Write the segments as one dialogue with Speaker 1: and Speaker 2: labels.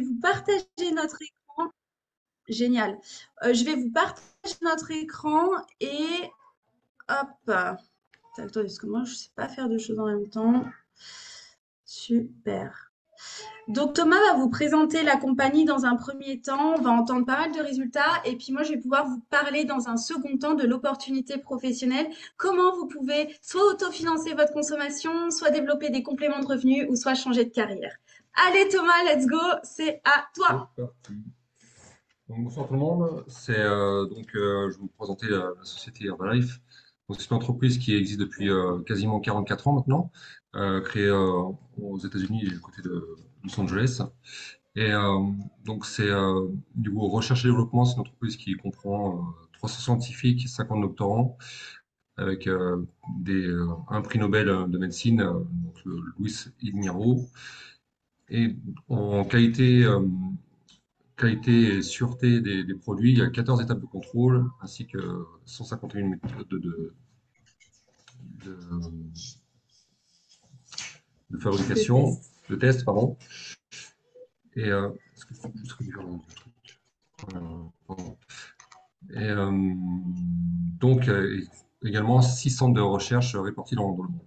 Speaker 1: vous partager notre écran. Génial. Je vais vous partager notre écran et hop. Tac, attendez, parce que moi, je ne sais pas faire deux choses en même temps. Super. Donc Thomas va vous présenter la compagnie dans un premier temps, on va entendre pas mal de résultats et puis moi je vais pouvoir vous parler dans un second temps de l'opportunité professionnelle, comment vous pouvez soit autofinancer votre consommation, soit développer des compléments de revenus ou soit changer de carrière. Allez Thomas, let's go, c'est à
Speaker 2: C'est
Speaker 1: toi.
Speaker 2: parti. Donc, bonsoir tout le monde. Je vais vous présenter la société Herbalife. Donc, c'est une entreprise qui existe depuis quasiment 44 ans maintenant, créée aux États-Unis du côté de Los Angeles. Et du coup, recherche et développement, c'est une entreprise qui comprend 300 scientifiques, 50 doctorants, avec un prix Nobel de médecine, donc le Luis Igniaro. Et en qualité et sûreté des produits, il y a 14 étapes de contrôle ainsi que 151 méthodes de- de
Speaker 1: De
Speaker 2: fabrication,
Speaker 1: test.
Speaker 2: de test, pardon. Est-ce que je peux juste réduire le truc? Pardon. Et donc, également 6 centres de recherche répartis dans le monde.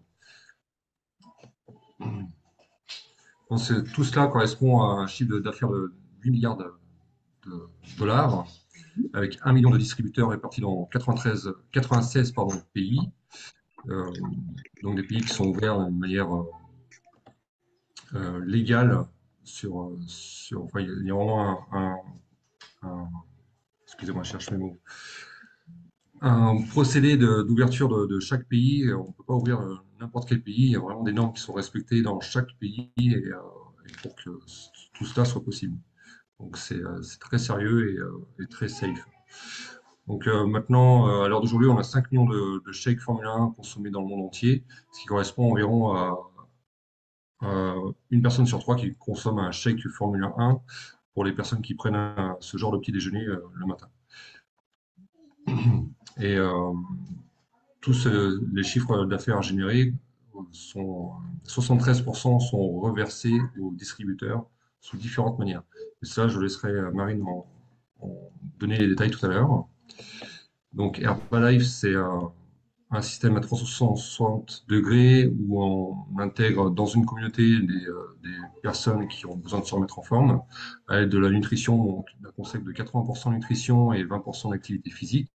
Speaker 2: Donc, tout cela correspond à un chiffre d'affaires de 8 milliards de dollars, avec 1 million de distributeurs répartis dans 96 pays. Euh, donc des pays qui sont ouverts d'une manière légale enfin, il y a vraiment excusez-moi, je cherche mes mots, un procédé d'ouverture de chaque pays. On ne peut pas ouvrir n'importe quel pays. Il y a vraiment des normes qui sont respectées dans chaque pays et pour que tout cela soit possible. Donc c'est très sérieux et très safe. Donc maintenant, à l'heure d'aujourd'hui, on a 5 millions de shakes Formule 1 consommés dans le monde entier, ce qui correspond environ à une personne sur trois qui consomme un shake Formule 1 pour les personnes qui prennent ce genre de petit déjeuner le matin. Et tous les chiffres d'affaires générés sont 73% sont reversés aux distributeurs sous différentes manières. Et ça, je laisserai Marine en donner les détails tout à l'heure. Donc Herbalife, c'est un système à 360 degrés où on intègre dans une communauté des personnes qui ont besoin de se remettre en forme, à l'aide de la nutrition, donc un concept de 80% nutrition et 20% d'activité physique.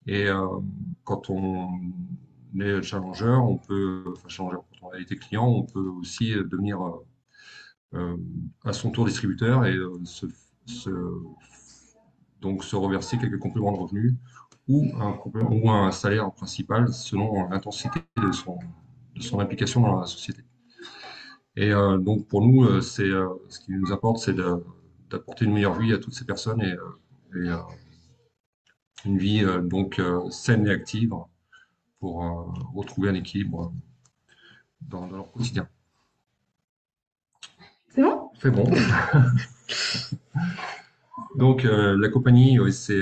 Speaker 2: Et quand on est challenger, quand on a été client, on peut aussi devenir à son tour distributeur et se- donc se reverser quelques compléments de revenus ou un salaire principal selon l'intensité de son implication dans la société. Et donc pour nous, ce qui nous importe, c'est d'apporter une meilleure vie à toutes ces personnes et une vie saine et active pour retrouver un équilibre dans leur quotidien.
Speaker 1: C'est bon?
Speaker 2: C'est bon. Donc la compagnie c'est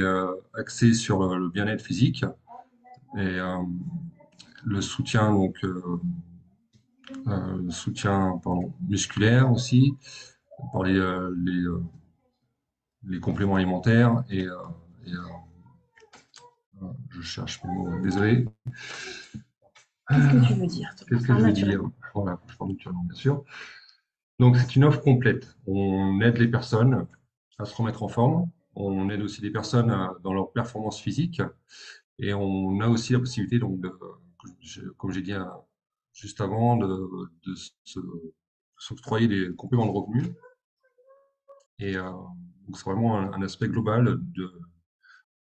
Speaker 2: axée sur le bien-être physique et le soutien le soutien pardon, musculaire aussi par les compléments alimentaires et, je cherche mes mots, désolé.
Speaker 1: Qu'est-ce que tu veux dire, Thomas?
Speaker 2: Qu'est-ce que je
Speaker 1: Parle
Speaker 2: veux dire?
Speaker 1: naturellement.
Speaker 2: Voilà, je parle naturellement, bien sûr. Donc c'est une offre complète. On aide les personnes à se remettre en forme. On aide aussi les personnes dans leur performance physique. Et on a aussi la possibilité, comme j'ai dit juste avant, de s'octroyer des compléments de revenus. Et donc c'est vraiment un aspect global de,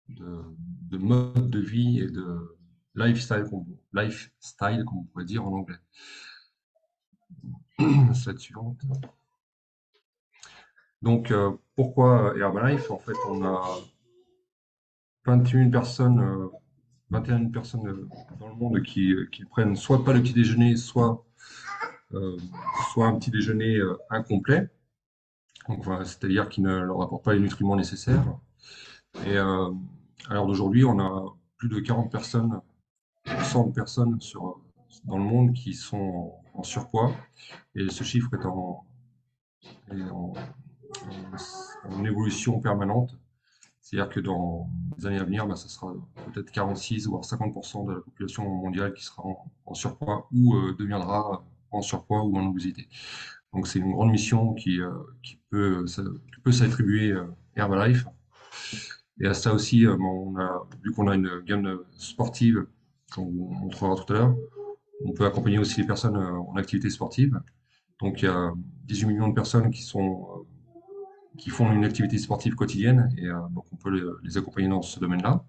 Speaker 2: de mode de vie et de lifestyle, comme on pourrait dire en anglais. Slide suivante. Donc, pourquoi Herbalife? En fait, on a 21 personnes, 21 personnes dans le monde qui prennent soit pas le petit déjeuner, euh, soit un petit déjeuner incomplet. Donc, voilà, c'est-à-dire qui ne leur apportent pas les nutriments nécessaires. Et à l'heure d'aujourd'hui, on a plus de 40 personnes, 100 personnes dans le monde qui sont en surpoids. Et ce chiffre est en évolution permanente. C'est-à-dire que dans les années à venir, ça sera peut-être 46 voire 50% de la population mondiale qui sera en surpoids ou deviendra en surpoids ou en obésité. Donc c'est une grande mission qui peut s'attribuer Herbalife. Et à ça aussi, vu qu'on a une gamme sportive, qu'on vous montrera tout à l'heure, on peut accompagner aussi les personnes en activité sportive. Donc il y a 18 millions de personnes qui font une activité sportive quotidienne et donc on peut les accompagner dans ce domaine-là.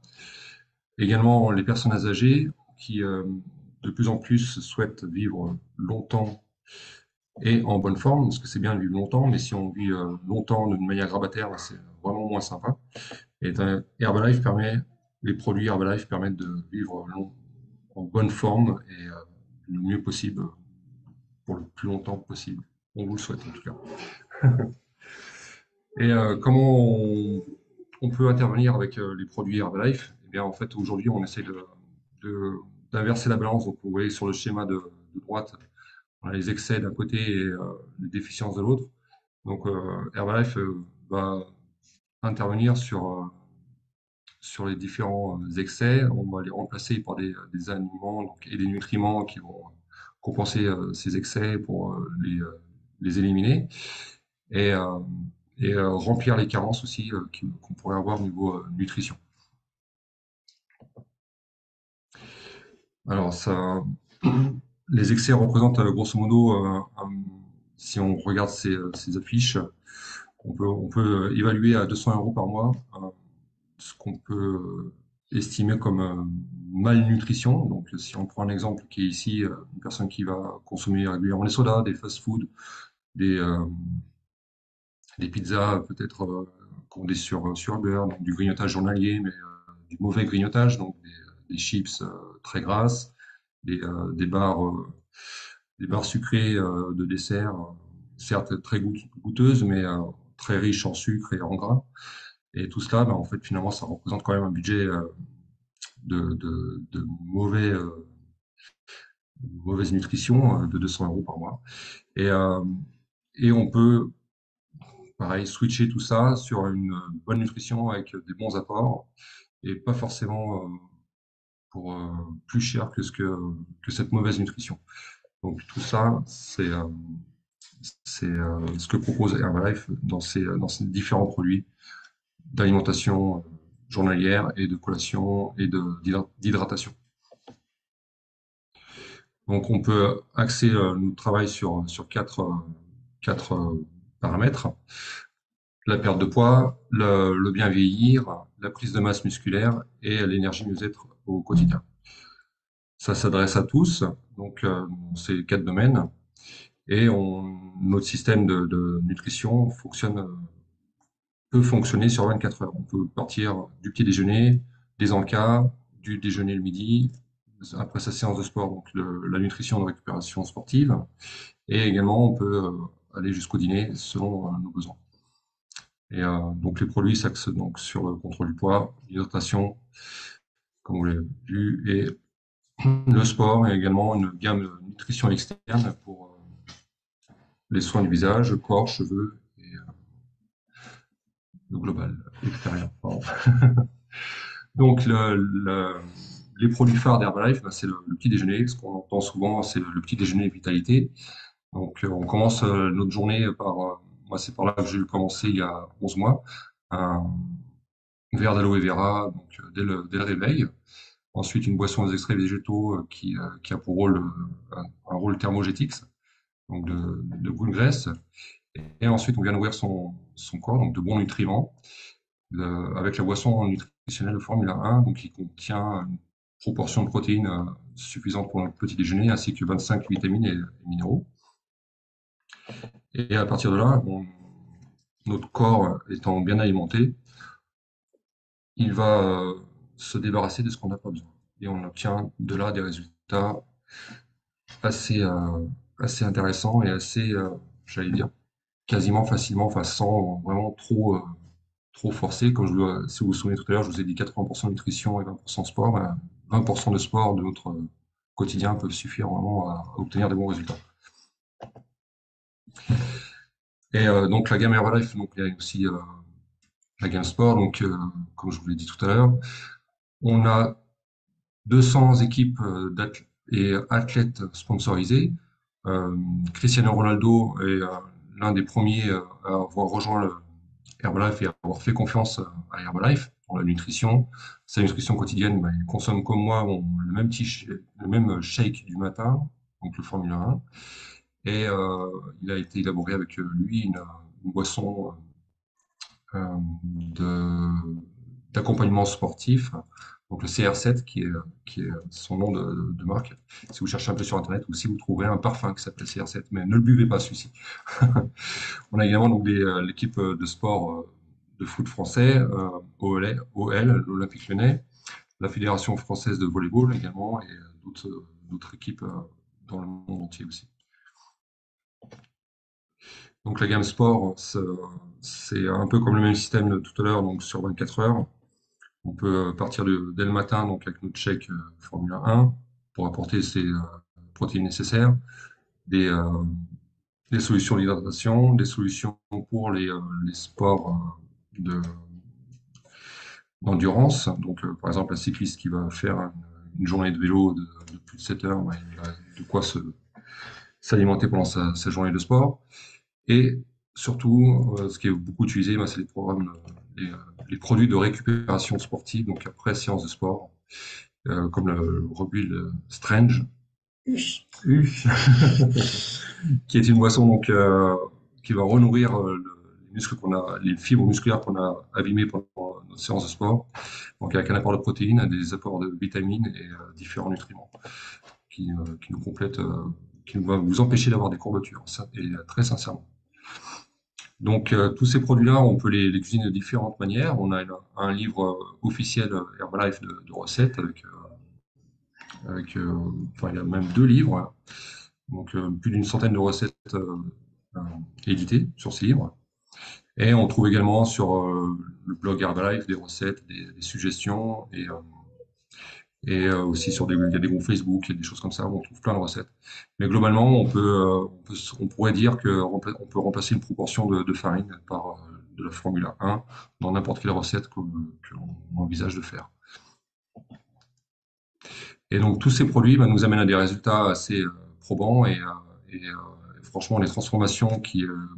Speaker 2: Également les personnes âgées qui de plus en plus souhaitent vivre longtemps et en bonne forme, parce que c'est bien de vivre longtemps, mais si on vit longtemps d'une manière grabataire, c'est vraiment moins sympa. Et Herbalife les produits Herbalife permettent de vivre en bonne forme et le mieux possible pour le plus longtemps possible. On vous le souhaite en tout cas. Et comment on peut intervenir avec les produits Herbalife? Eh bien, en fait, aujourd'hui, on essaie d'inverser la balance. Donc, vous voyez sur le schéma de droite, on a les excès d'un côté et les déficiences de l'autre. Donc, Herbalife va intervenir sur les différents excès. On va les remplacer par des aliments et des nutriments qui vont compenser ces excès pour les éliminer. Et, remplir les carences aussi qu'on pourrait avoir au niveau nutrition. Alors, les excès représentent grosso modo, si on regarde ces affiches, on peut évaluer à 200 € par mois ce qu'on peut estimer comme malnutrition. Donc, si on prend un exemple qui est ici, une personne qui va consommer régulièrement des sodas, des fast-foods, des pizzas peut-être condées sur beurre, donc du grignotage journalier, mais du mauvais grignotage, donc des chips très grasses, des barres sucrées de dessert, certes très goûteuses, mais très riches en sucre et en gras. Et tout cela, en fait, finalement, ça représente quand même un budget de mauvaise nutrition de 200 € par mois. Et on peut pareil, switcher tout ça sur une bonne nutrition avec des bons apports et pas forcément pour plus cher que cette mauvaise nutrition. Donc tout ça, c'est ce que propose Herbalife dans ces différents produits d'alimentation journalière et de collation et d'hydratation. Donc on peut axer notre travail sur quatre paramètres. La perte de poids, le bien vieillir, la prise de masse musculaire et l'énergie mieux-être au quotidien. Ça s'adresse à tous, donc ces 4 domaines. Et notre système de nutrition peut fonctionner sur 24 heures. On peut partir du petit déjeuner, des encas, du déjeuner le midi, après sa séance de sport, donc la nutrition de récupération sportive. Et également, on peut aller jusqu'au dîner selon nos besoins. Et donc les produits s'axent donc sur le contrôle du poids, l'hydratation, comme vous l'avez vu, et le sport, et également une gamme de nutrition externe pour les soins du visage, corps, cheveux et le global extérieur. Donc les produits phares d'Herbalife, c'est le petit déjeuner. Ce qu'on entend souvent, c'est le petit déjeuner vitalité. Donc on commence notre journée par, moi c'est par là que j'ai commencé il y a 11 mois, un verre d'aloe vera donc, dès le réveil. Ensuite, une boisson aux extraits végétaux qui a pour rôle un rôle thermogétique, donc de bonne graisse. Et ensuite, on vient nourrir son corps, donc de bons nutriments, avec la boisson nutritionnelle de Formula 1, donc qui contient une proportion de protéines suffisante pour notre petit déjeuner, ainsi que 25 vitamines et minéraux. Et à partir de là, notre corps étant bien alimenté, il va se débarrasser de ce qu'on n'a pas besoin. Et on obtient de là des résultats assez, assez intéressants et assez, j'allais dire, quasiment facilement, enfin sans vraiment trop forcer. Comme si vous vous souvenez tout à l'heure, je vous ai dit 80% nutrition et 20% sport. 20% de sport de notre quotidien peuvent suffire vraiment à obtenir des bons résultats. Et donc la gamme Herbalife, donc il y a aussi la Game Sport. Donc, comme je vous l'ai dit tout à l'heure, on a 200 équipes et athlètes sponsorisés. Cristiano Ronaldo est l'un des premiers à avoir rejoint Herbalife et à avoir fait confiance à Herbalife pour la nutrition. Sa nutrition quotidienne, bah, il consomme comme moi le même shake du matin, donc le Formula 1. Et il a été élaboré avec lui une boisson d'accompagnement sportif, donc le CR7 qui est son nom de marque. Si vous cherchez un peu sur Internet, ou si vous trouverez un parfum qui s'appelle CR7, mais ne le buvez pas celui-ci. On a également donc l'équipe de sport de foot français, OL, l'Olympique Lyonnais, la Fédération française de volleyball également, et d'autres équipes dans le monde entier aussi. Donc la gamme sport, c'est un peu comme le même système de tout à l'heure, donc sur 24 heures. On peut partir dès le matin donc avec notre shake Formula 1 pour apporter ces protéines nécessaires, des, euh, des solutions d'hydratation, des solutions pour les sports d'endurance. Donc par exemple un cycliste qui va faire une journée de vélo de plus de 7 heures, bah, il a de quoi s'alimenter pendant sa journée de sport. Et surtout, ce qui est beaucoup utilisé, bah, c'est les programmes, les produits de récupération sportive, donc après séance de sport, comme le Rebuild Strange, U, qui est une boisson donc, qui va renourrir les muscles les fibres musculaires qu'on a abîmées pendant notre séance de sport. Donc avec un apport de protéines, des apports de vitamines et différents nutriments qui nous complètent, qui va vous empêcher d'avoir des courbatures, ça, et très sincèrement. Donc, tous ces produits-là, on peut les cuisiner de différentes manières. On a un livre officiel Herbalife de recettes enfin, il y a même 2 livres, donc plus d'une centaine de recettes euh, éditées sur ces livres. Et on trouve également sur le blog Herbalife des recettes, des suggestions et aussi il y a des groupes Facebook, il y a des choses comme ça où on trouve plein de recettes. Mais globalement, on pourrait dire qu'on peut remplacer une proportion de farine par de la Formule 1 dans n'importe quelle recette que l'on envisage de faire. Et donc tous ces produits nous amènent à des résultats assez probants et, franchement les transformations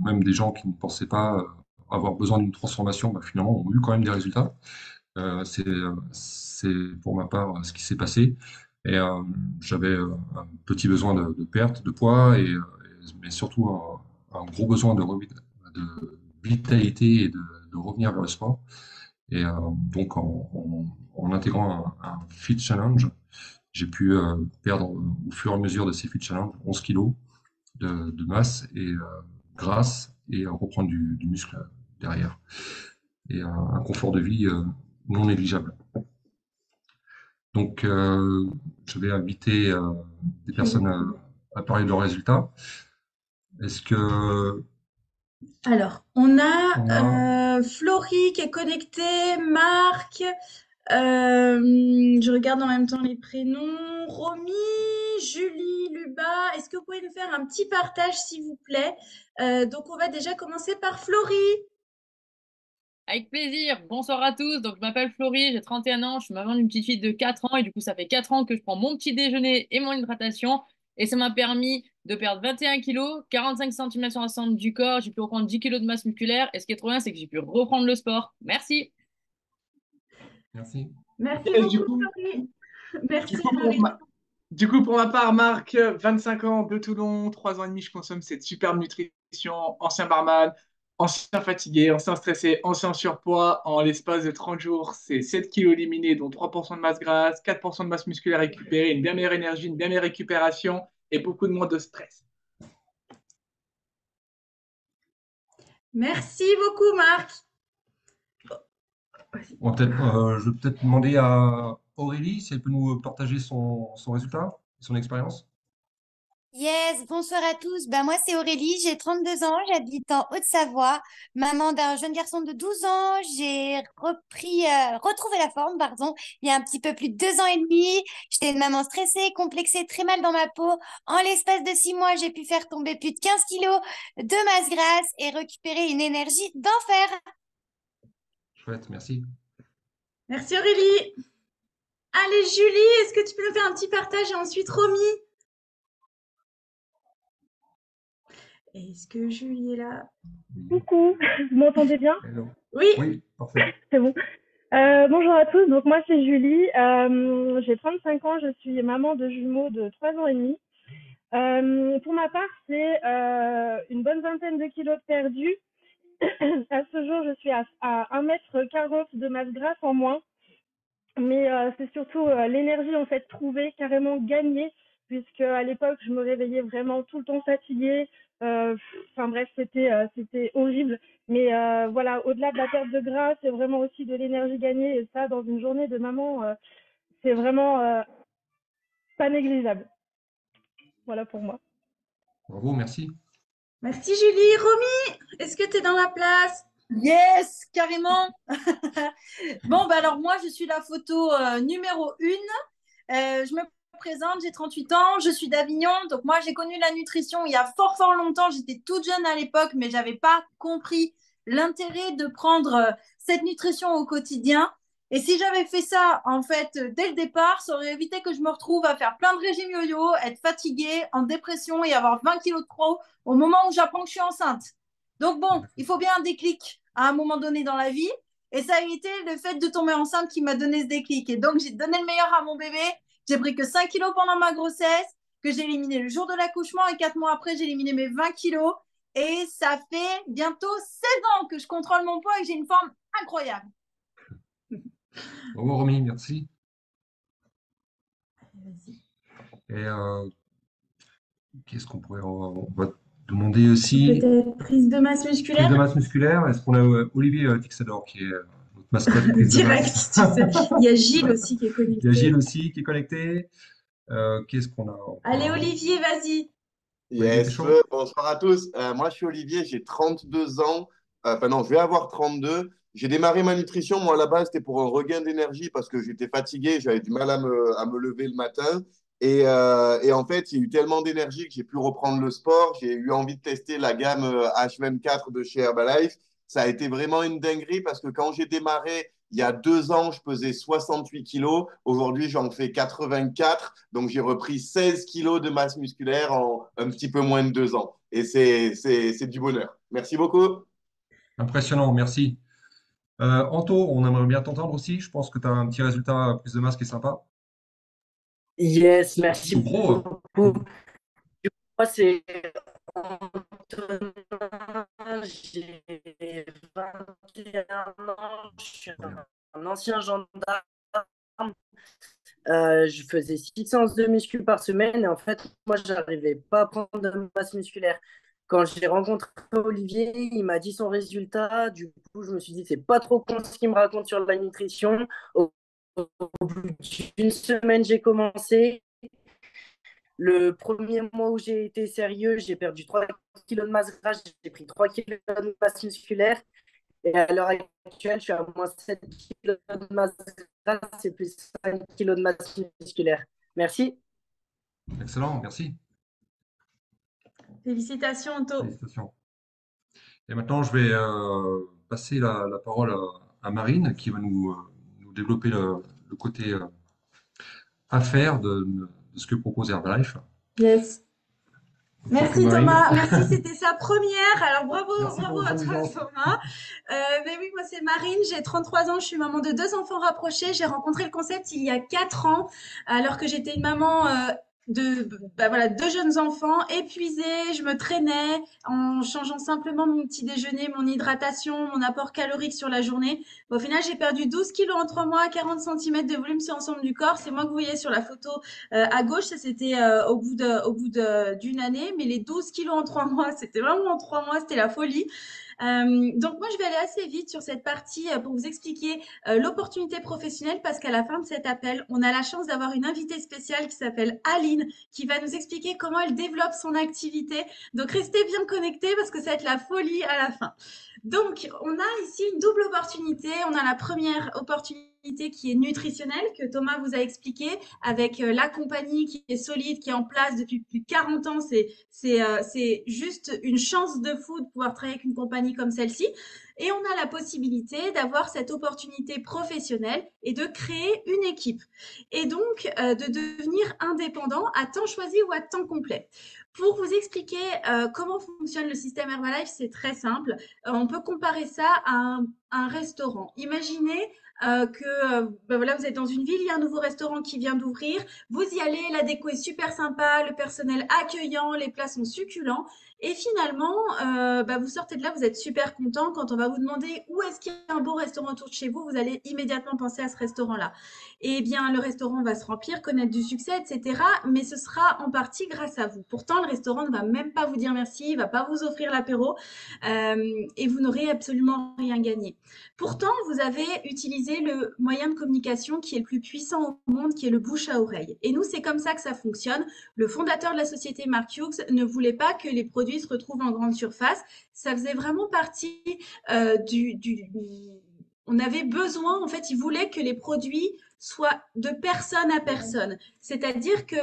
Speaker 2: même des gens qui ne pensaient pas avoir besoin d'une transformation, bah, finalement ont eu quand même des résultats. C'est pour ma part ce qui s'est passé. Et j'avais un petit besoin de perte de poids, mais surtout un gros besoin de vitalité et de revenir vers le sport. Et donc en intégrant un Fit Challenge, j'ai pu perdre au fur et à mesure de ces Fit Challenge 11 kilos de masse et grasse et reprendre du muscle derrière. Et un confort de vie non négligeable. Donc, je vais inviter des personnes à parler de leurs résultats. Est-ce que
Speaker 1: Alors, on
Speaker 2: on a...
Speaker 1: a Florie qui est connectée, Marc, je regarde en même temps les prénoms, Romy, Julie, Luba. Est-ce que vous pouvez nous faire un petit partage, s'il vous plaît? Donc, on va déjà commencer par Florie.
Speaker 3: Avec plaisir. Bonsoir à tous. Donc, je m'appelle Florie, j'ai 31 ans, je suis maman d'une petite fille de 4 ans et du coup, ça fait 4 ans que je prends mon petit déjeuner et mon hydratation et ça m'a permis de perdre 21 kilos, 45 cm sur l'ensemble du corps. J'ai pu reprendre 10 kilos de masse musculaire et ce qui est trop bien, c'est que j'ai pu reprendre le sport. Merci.
Speaker 2: Merci.
Speaker 1: Merci
Speaker 4: Et du
Speaker 1: beaucoup,
Speaker 4: coup,
Speaker 1: Florie.
Speaker 4: du
Speaker 1: Merci,
Speaker 4: coup, pour
Speaker 1: Florie.
Speaker 4: ma, du coup, pour ma part, Marc, 25 ans de Toulon, 3 ans et demi, je consomme cette superbe nutrition, ancien barman, ancien fatigué, ancien stressé, ancien surpoids. En l'espace de 30 jours, c'est 7 kilos éliminés, dont 3% de masse grasse, 4% de masse musculaire récupérée, une bien meilleure énergie, une bien meilleure récupération et beaucoup de moins de stress.
Speaker 1: Merci beaucoup, Marc.
Speaker 2: Je vais peut-être demander à Aurélie si elle peut nous partager son résultat, son expérience.
Speaker 5: Yes, bonsoir à tous. Moi, c'est Aurélie, j'ai 32 ans, j'habite en Haute-Savoie, maman d'un jeune garçon de 12 ans. J'ai retrouvé la forme, pardon, il y a un petit peu plus de 2 ans et demi. J'étais une maman stressée, complexée, très mal dans ma peau. En l'espace de 6 mois, j'ai pu faire tomber plus de 15 kilos de masse grasse et récupérer une énergie d'enfer.
Speaker 2: Chouette, merci.
Speaker 1: Merci Aurélie. Allez Julie, est-ce que tu peux nous faire un petit partage et ensuite Romy? Est-ce que Julie est là?
Speaker 6: Coucou, vous m'entendez bien?
Speaker 2: Hello.
Speaker 1: Oui,
Speaker 2: Oui, parfait.
Speaker 6: C'est bon. Bonjour à tous, donc moi c'est Julie, j'ai 35 ans, je suis maman de jumeaux de 3 ans et demi. Pour ma part, c'est une bonne vingtaine de kilos de perdus. À ce jour, je suis à 1,40 m de masse grasse en moins. Mais c'est surtout l'énergie en fait trouvée, carrément gagnée, puisque à l'époque je me réveillais vraiment tout le temps fatiguée. Enfin bref, c'était horrible. Mais voilà, au-delà de la perte de gras, c'est vraiment aussi de l'énergie gagnée. Et ça, dans une journée de maman, c'est vraiment pas négligeable. Voilà pour moi.
Speaker 2: Bravo, merci.
Speaker 1: merci Julie. Romy, est-ce que tu es dans la place?
Speaker 7: Yes, carrément. Bon, bah alors moi, je suis la photo numéro 1. Je me présente, j'ai 38 ans, je suis d'Avignon. Donc moi, j'ai connu la nutrition il y a fort, fort longtemps. J'étais toute jeune à l'époque, mais je n'avais pas compris l'intérêt de prendre cette nutrition au quotidien. Et si j'avais fait ça, en fait, dès le départ, ça aurait évité que je me retrouve à faire plein de régimes yo-yo, être fatiguée, en dépression et avoir 20 kilos de trop au moment où j'apprends que je suis enceinte. Donc bon, il faut bien un déclic à un moment donné dans la vie. Et ça a été le fait de tomber enceinte qui m'a donné ce déclic. Et donc, j'ai donné le meilleur à mon bébé. J'ai pris que 5 kilos pendant ma grossesse, que j'ai éliminé le jour de l'accouchement. Et 4 mois après, j'ai éliminé mes 20 kilos. Et ça fait bientôt 16 ans que je contrôle mon poids et que j'ai une forme incroyable.
Speaker 2: Bravo, Romy, merci. Et qu'est-ce qu'on pourrait... On va demander aussi
Speaker 1: Peut-être prise de masse
Speaker 2: prise de
Speaker 1: musculaire?
Speaker 2: masse musculaire. Est-ce qu'on a Olivier Tixador qui est notre mascotte prise de
Speaker 1: Direct,
Speaker 2: masse?
Speaker 1: tu sais. Il y a Gilles aussi qui est
Speaker 2: Il y a
Speaker 1: connecté.
Speaker 2: Gilles aussi qui est connecté. Qu'est-ce qu'on a?
Speaker 1: Allez Olivier, vas-y.
Speaker 2: Olivier, t'es
Speaker 8: Yes,
Speaker 2: chaud?
Speaker 8: bonsoir à tous. Moi, je suis Olivier, j'ai 32 ans. Enfin, non, je vais avoir 32. J'ai démarré ma nutrition. Moi, à la base, c'était pour un regain d'énergie parce que j'étais fatigué, j'avais du mal à me lever le matin. Et en fait, il y a eu tellement d'énergie que j'ai pu reprendre le sport. J'ai eu envie de tester la gamme H24 de chez Herbalife. Ça a été vraiment une dinguerie parce que quand j'ai démarré, il y a 2 ans, je pesais 68 kilos. Aujourd'hui, j'en fais 84. Donc, j'ai repris 16 kilos de masse musculaire en un petit peu moins de 2 ans. Et c'est du bonheur. Merci beaucoup.
Speaker 2: Impressionnant, merci. Anto, on aimerait bien t'entendre aussi. Je pense que tu as un petit résultat prise de masse qui est sympa.
Speaker 9: Yes, merci
Speaker 2: Tout pro, hein.
Speaker 9: beaucoup. Moi, c'est Antonin, j'ai 21 ans, je suis un ancien gendarme. Je faisais 6 séances de muscu par semaine et en fait, moi, je n'arrivais pas à prendre de masse musculaire. Quand j'ai rencontré Olivier, il m'a dit son résultat. Du coup, je me suis dit, c'est pas trop con ce qu'il me raconte sur la nutrition. Au bout d'une semaine, j'ai commencé. Le premier mois où j'ai été sérieux, j'ai perdu 3 kilos de masse grasse, j'ai pris 3 kilos de masse musculaire. Et à l'heure actuelle, je suis à moins 7 kilos de masse grasse et plus 5 kilos de masse musculaire. Merci.
Speaker 2: Excellent, merci.
Speaker 1: Félicitations Anto.
Speaker 2: Félicitations. Et maintenant, je vais passer la parole à Marine qui va nous développer le côté affaires de ce que propose Herbalife.
Speaker 1: Yes. Merci
Speaker 2: Marine.
Speaker 1: Thomas, merci, c'était sa première. Alors bravo,
Speaker 2: Merci
Speaker 1: bravo
Speaker 2: pour
Speaker 1: à
Speaker 2: vos
Speaker 1: toi
Speaker 2: ambivances.
Speaker 1: Thomas. Mais oui, moi c'est Marine, j'ai 33 ans, je suis maman de 2 enfants rapprochés. J'ai rencontré le concept il y a 4 ans, alors que j'étais une maman voilà, 2 jeunes enfants, épuisée. Je me traînais en changeant simplement mon petit déjeuner, mon hydratation, mon apport calorique sur la journée. Au final, j'ai perdu 12 kilos en 3 mois, 40 cm de volume sur l'ensemble du corps. C'est moi que vous voyez sur la photo à gauche, ça c'était d'une année, mais les 12 kilos en 3 mois, c'était vraiment en 3 mois, c'était la folie. Donc moi, je vais aller assez vite sur cette partie pour vous expliquer l'opportunité professionnelle parce qu'à la fin de cet appel, on a la chance d'avoir une invitée spéciale qui s'appelle Aline qui va nous expliquer comment elle développe son activité. Donc restez bien connectés parce que ça va être la folie à la fin. Donc, on a ici une double opportunité. On a la première opportunité qui est nutritionnelle, que Thomas vous a expliqué, avec la compagnie qui est solide, qui est en place depuis plus de 40 ans. C'est juste une chance de fou de pouvoir travailler avec une compagnie compagnie comme celle-ci. Et on a la possibilité d'avoir cette opportunité professionnelle et de créer une équipe. Et donc, de devenir indépendant à temps choisi ou à temps complet. Pour vous expliquer comment fonctionne le système Herbalife, c'est très simple. On peut comparer ça à un restaurant. Imaginez voilà, vous êtes dans une ville, il y a un nouveau restaurant qui vient d'ouvrir, vous y allez, la déco est super sympa, le personnel accueillant, les plats sont succulents. Et finalement, vous sortez de là, vous êtes super content. Quand on va vous demander où est-ce qu'il y a un beau restaurant autour de chez vous, vous allez immédiatement penser à ce restaurant-là. Eh bien, le restaurant va se remplir, connaître du succès, etc. Mais ce sera en partie grâce à vous. Pourtant, le restaurant ne va même pas vous dire merci, il ne va pas vous offrir l'apéro et vous n'aurez absolument rien gagné. Pourtant, vous avez utilisé le moyen de communication qui est le plus puissant au monde, qui est le bouche à oreille. Et nous, c'est comme ça que ça fonctionne. Le fondateur de la société, Mark Hughes, ne voulait pas que les produits se retrouvent en grande surface. Ça faisait vraiment partie on avait besoin, en fait, il voulait que les produits soient de personne à personne. C'est-à-dire que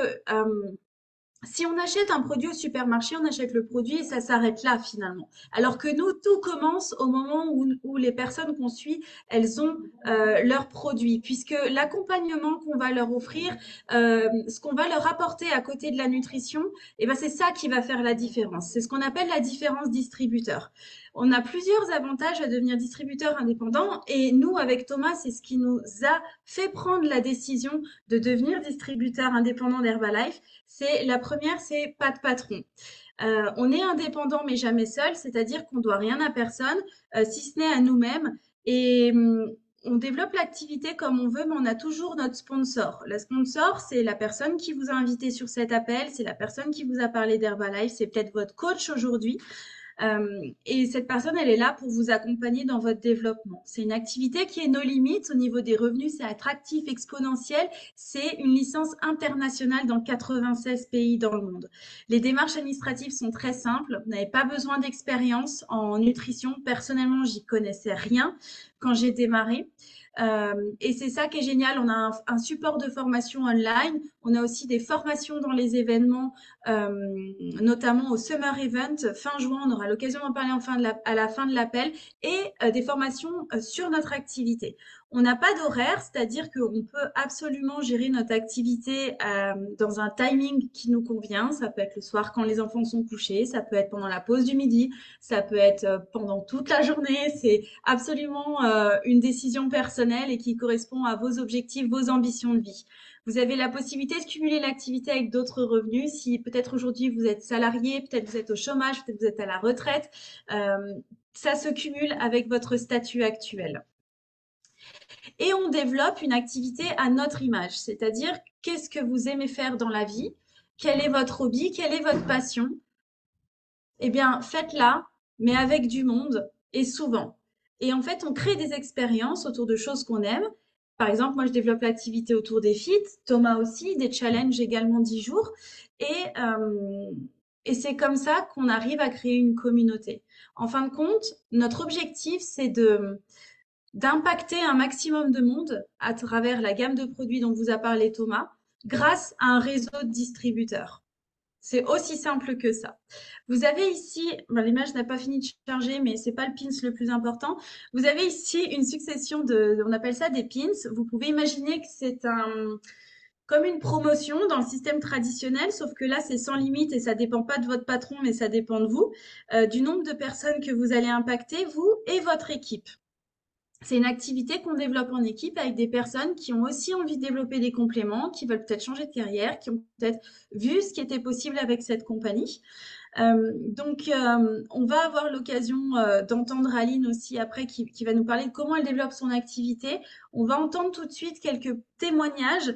Speaker 1: si on achète un produit au supermarché, on achète le produit et ça s'arrête là finalement. Alors que nous, tout commence au moment où les personnes qu'on suit, elles ont leurs produits. Puisque l'accompagnement qu'on va leur offrir, ce qu'on va leur apporter à côté de la nutrition, c'est ça qui va faire la différence. C'est ce qu'on appelle la différence distributeur. On a plusieurs avantages à devenir distributeur indépendant et nous, avec Thomas, c'est ce qui nous a fait prendre la décision de devenir distributeur indépendant d'Herbalife. La première, c'est pas de patron. On est indépendant mais jamais seul, c'est-à-dire qu'on ne doit rien à personne, si ce n'est à nous-mêmes. Et on développe l'activité comme on veut, mais on a toujours notre sponsor. Le sponsor, c'est la personne qui vous a invité sur cet appel, c'est la personne qui vous a parlé d'Herbalife, c'est peut-être votre coach aujourd'hui. Et cette personne, elle est là pour vous accompagner dans votre développement. C'est une activité qui est no limites au niveau des revenus, c'est attractif, exponentiel. C'est une licence internationale dans 96 pays dans le monde. Les démarches administratives sont très simples. Vous n'avez pas besoin d'expérience en nutrition. Personnellement, j'y connaissais rien quand j'ai démarré. Et c'est ça qui est génial. On a un support de formation online. On a aussi des formations dans les événements, notamment au Summer Event. Fin juin, on aura l'occasion d'en parler à la fin de l'appel. Et des formations sur notre activité. On n'a pas d'horaire, c'est-à-dire qu'on peut absolument gérer notre activité dans un timing qui nous convient. Ça peut être le soir quand les enfants sont couchés, ça peut être pendant la pause du midi, ça peut être pendant toute la journée. C'est absolument une décision personnelle et qui correspond à vos objectifs, vos ambitions de vie. Vous avez la possibilité de cumuler l'activité avec d'autres revenus. Si peut-être aujourd'hui vous êtes salarié, peut-être vous êtes au chômage, peut-être vous êtes à la retraite, ça se cumule avec votre statut actuel. Et on développe une activité à notre image, c'est-à-dire qu'est-ce que vous aimez faire dans la vie, quel est votre hobby, quelle est votre passion. Eh bien, faites-la, mais avec du monde et souvent. Et en fait, on crée des expériences autour de choses qu'on aime. Par exemple, moi, je développe l'activité autour des feats, Thomas aussi, des challenges également 10 jours. Et c'est comme ça qu'on arrive à créer une communauté. En fin de compte, notre objectif, c'est d'impacter un maximum de monde à travers la gamme de produits dont vous a parlé Thomas, grâce à un réseau de distributeurs. C'est aussi simple que ça. Vous avez ici, l'image n'a pas fini de charger, mais ce n'est pas le pins le plus important. Vous avez ici une succession on appelle ça des pins. Vous pouvez imaginer que c'est comme une promotion dans le système traditionnel, sauf que là, c'est sans limite et ça ne dépend pas de votre patron, mais ça dépend de vous, du nombre de personnes que vous allez impacter, vous et votre équipe. C'est une activité qu'on développe en équipe avec des personnes qui ont aussi envie de développer des compléments, qui veulent peut-être changer de carrière, qui ont peut-être vu ce qui était possible avec cette compagnie. On va avoir l'occasion d'entendre Aline aussi après qui va nous parler de comment elle développe son activité. On va entendre tout de suite quelques témoignages.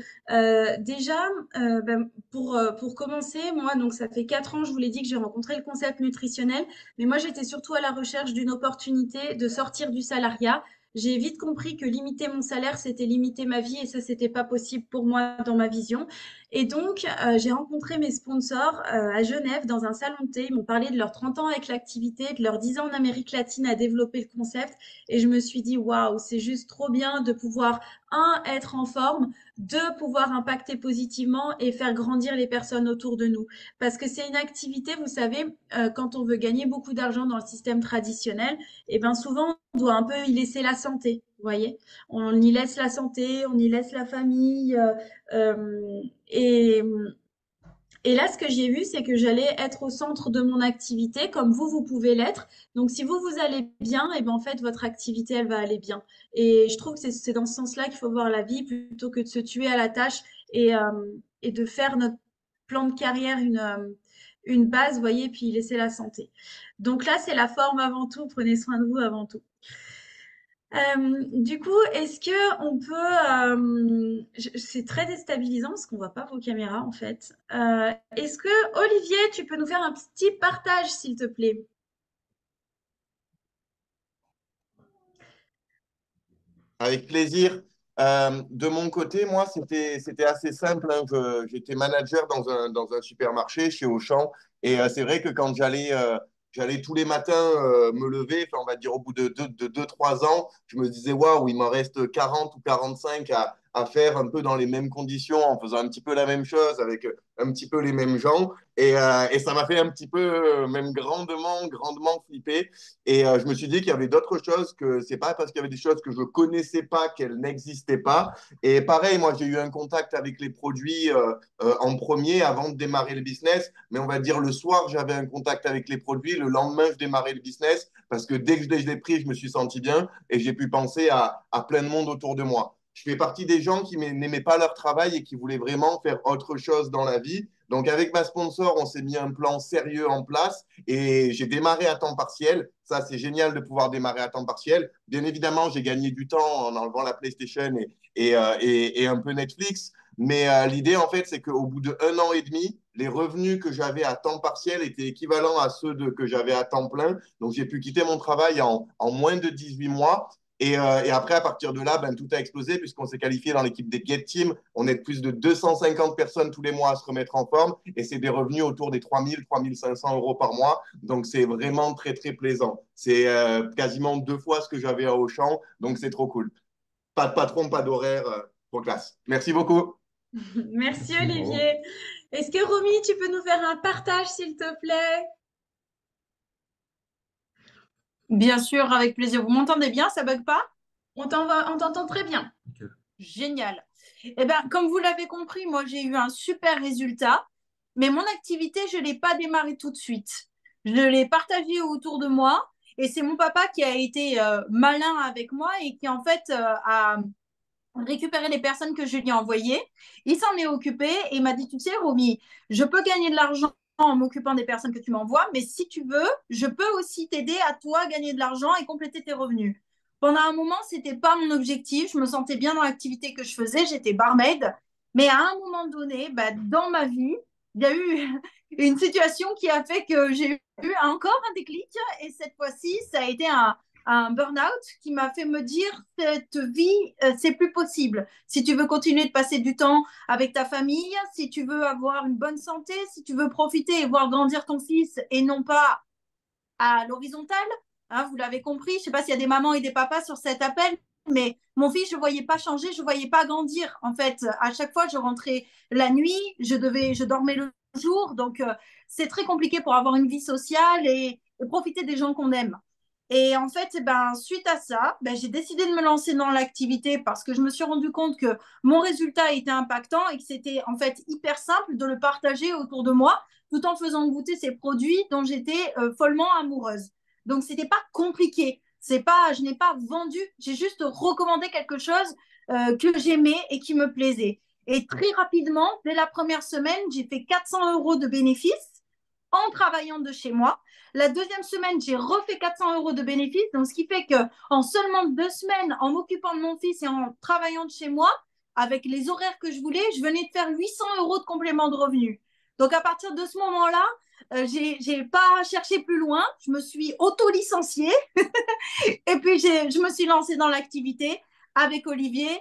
Speaker 1: Pour commencer, moi, donc ça fait 4 ans, je vous l'ai dit que j'ai rencontré le concept nutritionnel, mais moi, j'étais surtout à la recherche d'une opportunité de sortir du salariat. J'ai vite compris que limiter mon salaire, c'était limiter ma vie et ça, c'était pas possible pour moi dans ma vision. Et donc, j'ai rencontré mes sponsors à Genève dans un salon de thé. Ils m'ont parlé de leurs 30 ans avec l'activité, de leurs 10 ans en Amérique latine à développer le concept. Et je me suis dit, waouh, c'est juste trop bien de pouvoir, un, être en forme, deux, pouvoir impacter positivement et faire grandir les personnes autour de nous. Parce que c'est une activité, vous savez, quand on veut gagner beaucoup d'argent dans le système traditionnel, et ben souvent, on doit un peu y laisser la santé, vous voyez. On y laisse la santé, on y laisse la famille. Et, et là, ce que j'ai vu, c'est que j'allais être au centre de mon activité, comme vous pouvez l'être. Donc, si vous allez bien, et ben en fait, votre activité, elle va aller bien. Et je trouve que c'est dans ce sens-là qu'il faut voir la vie, plutôt que de se tuer à la tâche et de faire notre plan de carrière une base, vous voyez, puis laisser la santé. Donc là, c'est la forme avant tout. Prenez soin de vous avant tout. Du coup, est-ce que on peut, c'est très déstabilisant parce qu'on voit pas vos caméras en fait. Est-ce que Olivier, tu peux nous faire un petit partage s'il te plaît?
Speaker 8: Avec plaisir. De mon côté, moi, c'était assez simple, hein. J'étais manager dans un supermarché chez Auchan. Et c'est vrai que quand j'allais tous les matins me lever, enfin, on va dire au bout de 2, 3 ans, je me disais, waouh, il m'en reste 40 ou 45 à faire un peu dans les mêmes conditions, en faisant un petit peu la même chose, avec un petit peu les mêmes gens. Et ça m'a fait un petit peu, même grandement flipper. Et je me suis dit qu'il y avait d'autres choses, que c'est pas parce qu'il y avait des choses que je connaissais pas qu'elles n'existaient pas. Et pareil, moi, j'ai eu un contact avec les produits en premier avant de démarrer le business. Mais on va dire le soir, j'avais un contact avec les produits. Le lendemain, je démarrais le business parce que dès que je l'ai pris, je me suis senti bien et j'ai pu penser à plein de monde autour de moi. Je fais partie des gens qui n'aimaient pas leur travail et qui voulaient vraiment faire autre chose dans la vie. Donc, avec ma sponsor, on s'est mis un plan sérieux en place et j'ai démarré à temps partiel. Ça, c'est génial de pouvoir démarrer à temps partiel. Bien évidemment, j'ai gagné du temps en enlevant la PlayStation et un peu Netflix. Mais l'idée, en fait, c'est qu'au bout de 1 an et demi, les revenus que j'avais à temps partiel étaient équivalents à ceux que j'avais à temps plein. Donc, j'ai pu quitter mon travail en moins de 18 mois. Et après, à partir de là, ben, tout a explosé puisqu'on s'est qualifié dans l'équipe des Get Team. On est plus de 250 personnes tous les mois à se remettre en forme et c'est des revenus autour des 3 000, 3 500 euros par mois. Donc, c'est vraiment très, très plaisant. C'est quasiment 2 fois ce que j'avais à Auchan. Donc, c'est trop cool. Pas de patron, pas d'horaire. Trop classe. Merci beaucoup.
Speaker 1: Merci
Speaker 2: Merci, bravo.
Speaker 1: Olivier. Est-ce que Romy, tu peux nous faire un partage s'il te plaît?
Speaker 7: Bien sûr, avec plaisir. Vous m'entendez bien? Ça bug pas?
Speaker 1: On t'entend très bien.
Speaker 2: Ok.
Speaker 7: Génial. Eh bien, comme vous l'avez compris, moi, j'ai eu un super résultat, mais mon activité, je ne l'ai pas démarrée tout de suite. Je l'ai partagée autour de moi et c'est mon papa qui a été malin avec moi et qui, en fait, a récupéré les personnes que je lui ai envoyées. Il s'en est occupé et il m'a dit, tu sais, Romy, je peux gagner de l'argent en m'occupant des personnes que tu m'envoies, mais si tu veux, je peux aussi t'aider à toi gagner de l'argent et compléter tes revenus. Pendant un moment, ce n'était pas mon objectif. Je me sentais bien dans l'activité que je faisais. J'étais barmaid. Mais à un moment donné, bah, dans ma vie, il y a eu une situation qui a fait que j'ai eu encore un déclic. Et cette fois-ci, ça a été un burn-out qui m'a fait me dire cette vie, c'est plus possible. Si tu veux continuer de passer du temps avec ta famille, si tu veux avoir une bonne santé, si tu veux profiter et voir grandir ton fils et non pas à l'horizontale, hein, vous l'avez compris. Je ne sais pas s'il y a des mamans et des papas sur cet appel, mais mon fils, je ne voyais pas changer, je ne voyais pas grandir. En fait, à chaque fois, je rentrais la nuit, je dormais le jour. Donc, c'est très compliqué pour avoir une vie sociale et profiter des gens qu'on aime. Et en fait, ben, suite à ça, ben, j'ai décidé de me lancer dans l'activité parce que je me suis rendu compte que mon résultat était impactant et que c'était en fait hyper simple de le partager autour de moi tout en faisant goûter ces produits dont j'étais follement amoureuse. Donc, ce n'était pas compliqué. Je n'ai pas vendu, j'ai juste recommandé quelque chose que j'aimais et qui me plaisait. Et très rapidement, dès la première semaine, j'ai fait 400 euros de bénéfices en travaillant de chez moi. La deuxième semaine, j'ai refait 400 euros de bénéfices. Donc, ce qui fait qu'en seulement 2 semaines, en m'occupant de mon fils et en travaillant de chez moi, avec les horaires que je voulais, je venais de faire 800 euros de complément de revenus. Donc, à partir de ce moment-là, j'ai pas cherché plus loin. Je me suis auto-licenciée et puis je me suis lancée dans l'activité avec Olivier.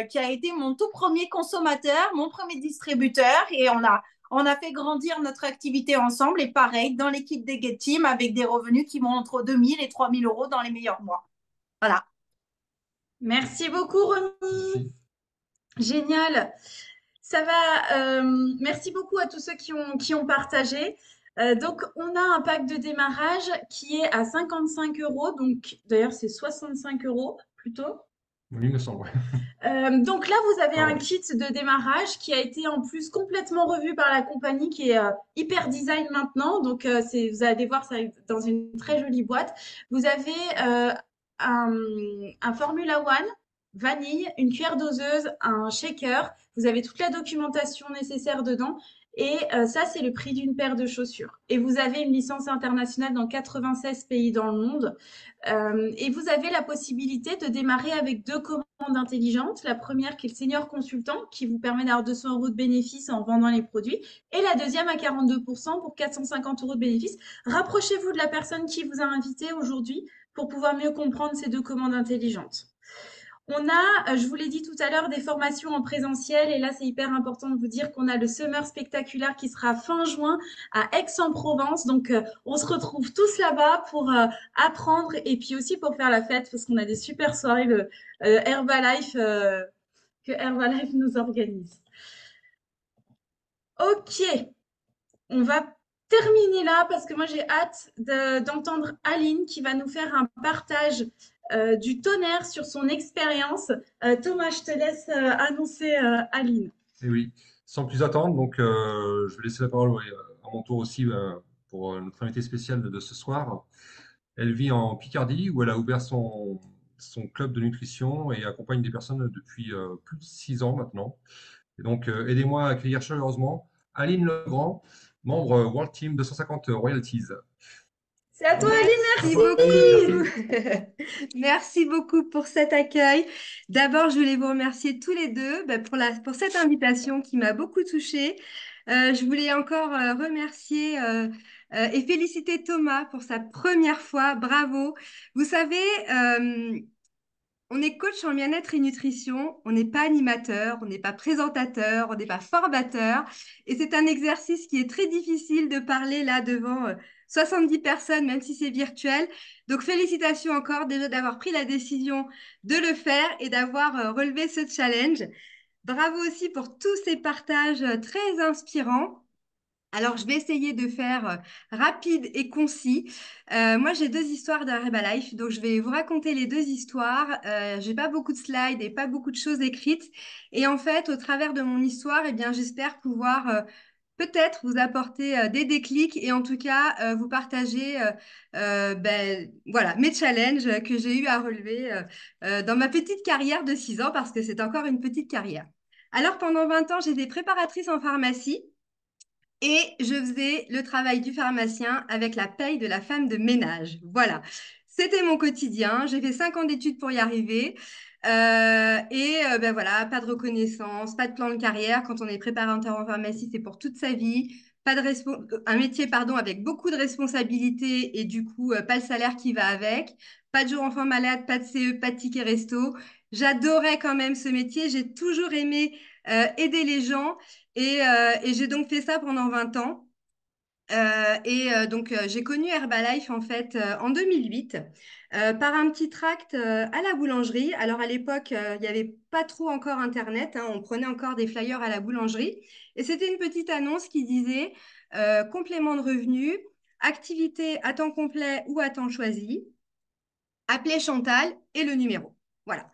Speaker 7: qui a été mon tout premier consommateur, mon premier distributeur, et on a fait grandir notre activité ensemble. Et pareil, dans l'équipe des Get Team, avec des revenus qui vont entre 2 000 et 3 000 € dans les meilleurs mois. Voilà.
Speaker 1: Merci beaucoup, Romy.
Speaker 2: Merci.
Speaker 1: Génial. Ça va. Merci beaucoup à tous ceux qui ont partagé. Donc, on a un pack de démarrage qui est à 55 €. Donc, d'ailleurs, c'est 65 € plutôt.
Speaker 2: Oui, il me semble. Ouais.
Speaker 1: Donc là, vous avez un
Speaker 2: Pardon.
Speaker 1: kit de démarrage qui a été en plus complètement revu par la compagnie, qui est hyper design maintenant. Donc, vous allez voir ça dans une très jolie boîte. Vous avez un, un Formula One vanille, une cuillère doseuse, un shaker. Vous avez toute la documentation nécessaire dedans. Et ça, c'est le prix d'une paire de chaussures. Et vous avez une licence internationale dans 96 pays dans le monde. Et vous avez la possibilité de démarrer avec 2 commandes intelligentes. La première qui est le senior consultant, qui vous permet d'avoir 200 € de bénéfices en vendant les produits. Et la deuxième à 42% pour 450 € de bénéfices. Rapprochez-vous de la personne qui vous a invité aujourd'hui pour pouvoir mieux comprendre ces 2 commandes intelligentes. On a, je vous l'ai dit tout à l'heure, des formations en présentiel. Et là, c'est hyper important de vous dire qu'on a le Summer Spectaculaire qui sera fin juin à Aix-en-Provence. Donc, on se retrouve tous là-bas pour apprendre et puis aussi pour faire la fête parce qu'on a des super soirées Herbalife, que Herbalife nous organise. Ok, on va terminer là parce que moi, j'ai hâte d'entendre Aline qui va nous faire un partage du tonnerre sur son expérience. Thomas, je te laisse annoncer Aline.
Speaker 2: Et oui, sans plus attendre, donc je vais laisser la parole à mon tour aussi pour notre invité spécial de ce soir. Elle vit en Picardie où elle a ouvert son club de nutrition et accompagne des personnes depuis plus de 6 ans maintenant. Et donc, aidez-moi à accueillir chaleureusement Aline Legrand, membre World Team 250 Royalties.
Speaker 1: C'est à toi, Aline,
Speaker 10: Merci
Speaker 1: merci.
Speaker 10: beaucoup. Merci beaucoup pour cet accueil. D'abord, je voulais vous remercier tous les deux pour cette invitation qui m'a beaucoup touchée. Je voulais encore remercier et féliciter Thomas pour sa première fois. Bravo. Vous savez, on est coach en bien-être et nutrition, on n'est pas animateur, on n'est pas présentateur, on n'est pas formateur. Et c'est un exercice qui est très difficile de parler là devant 70 personnes, même si c'est virtuel. Donc félicitations encore déjà d'avoir pris la décision de le faire et d'avoir relevé ce challenge. Bravo aussi pour tous ces partages très inspirants. Alors, je vais essayer de faire rapide et concis. Moi, j'ai 2 histoires de Herbalife, donc je vais vous raconter les 2 histoires. J'ai pas beaucoup de slides et pas beaucoup de choses écrites. Et en fait, au travers de mon histoire, eh bien, j'espère pouvoir peut-être vous apporter des déclics et en tout cas vous partager voilà, mes challenges que j'ai eu à relever dans ma petite carrière de 6 ans parce que c'est encore une petite carrière. Alors, pendant 20 ans, j'étais préparatrice en pharmacie. Et je faisais le travail du pharmacien avec la paye de la femme de ménage. Voilà, c'était mon quotidien. J'ai fait 5 ans d'études pour y arriver. Voilà, pas de reconnaissance, pas de plan de carrière. Quand on est préparateur en pharmacie, c'est pour toute sa vie. Pas de un métier, pardon, avec beaucoup de responsabilités et du coup, pas le salaire qui va avec. Pas de jour enfant malade, pas de CE, pas de ticket resto. J'adorais quand même ce métier. J'ai toujours aimé aider les gens. Et j'ai donc fait ça pendant 20 ans. J'ai connu Herbalife en fait en 2008 par un petit tract à la boulangerie. Alors à l'époque, il n'y avait pas trop encore Internet, hein, on prenait encore des flyers à la boulangerie. Et c'était une petite annonce qui disait complément de revenus, activité à temps complet ou à temps choisi, appelez Chantal et le numéro. Voilà.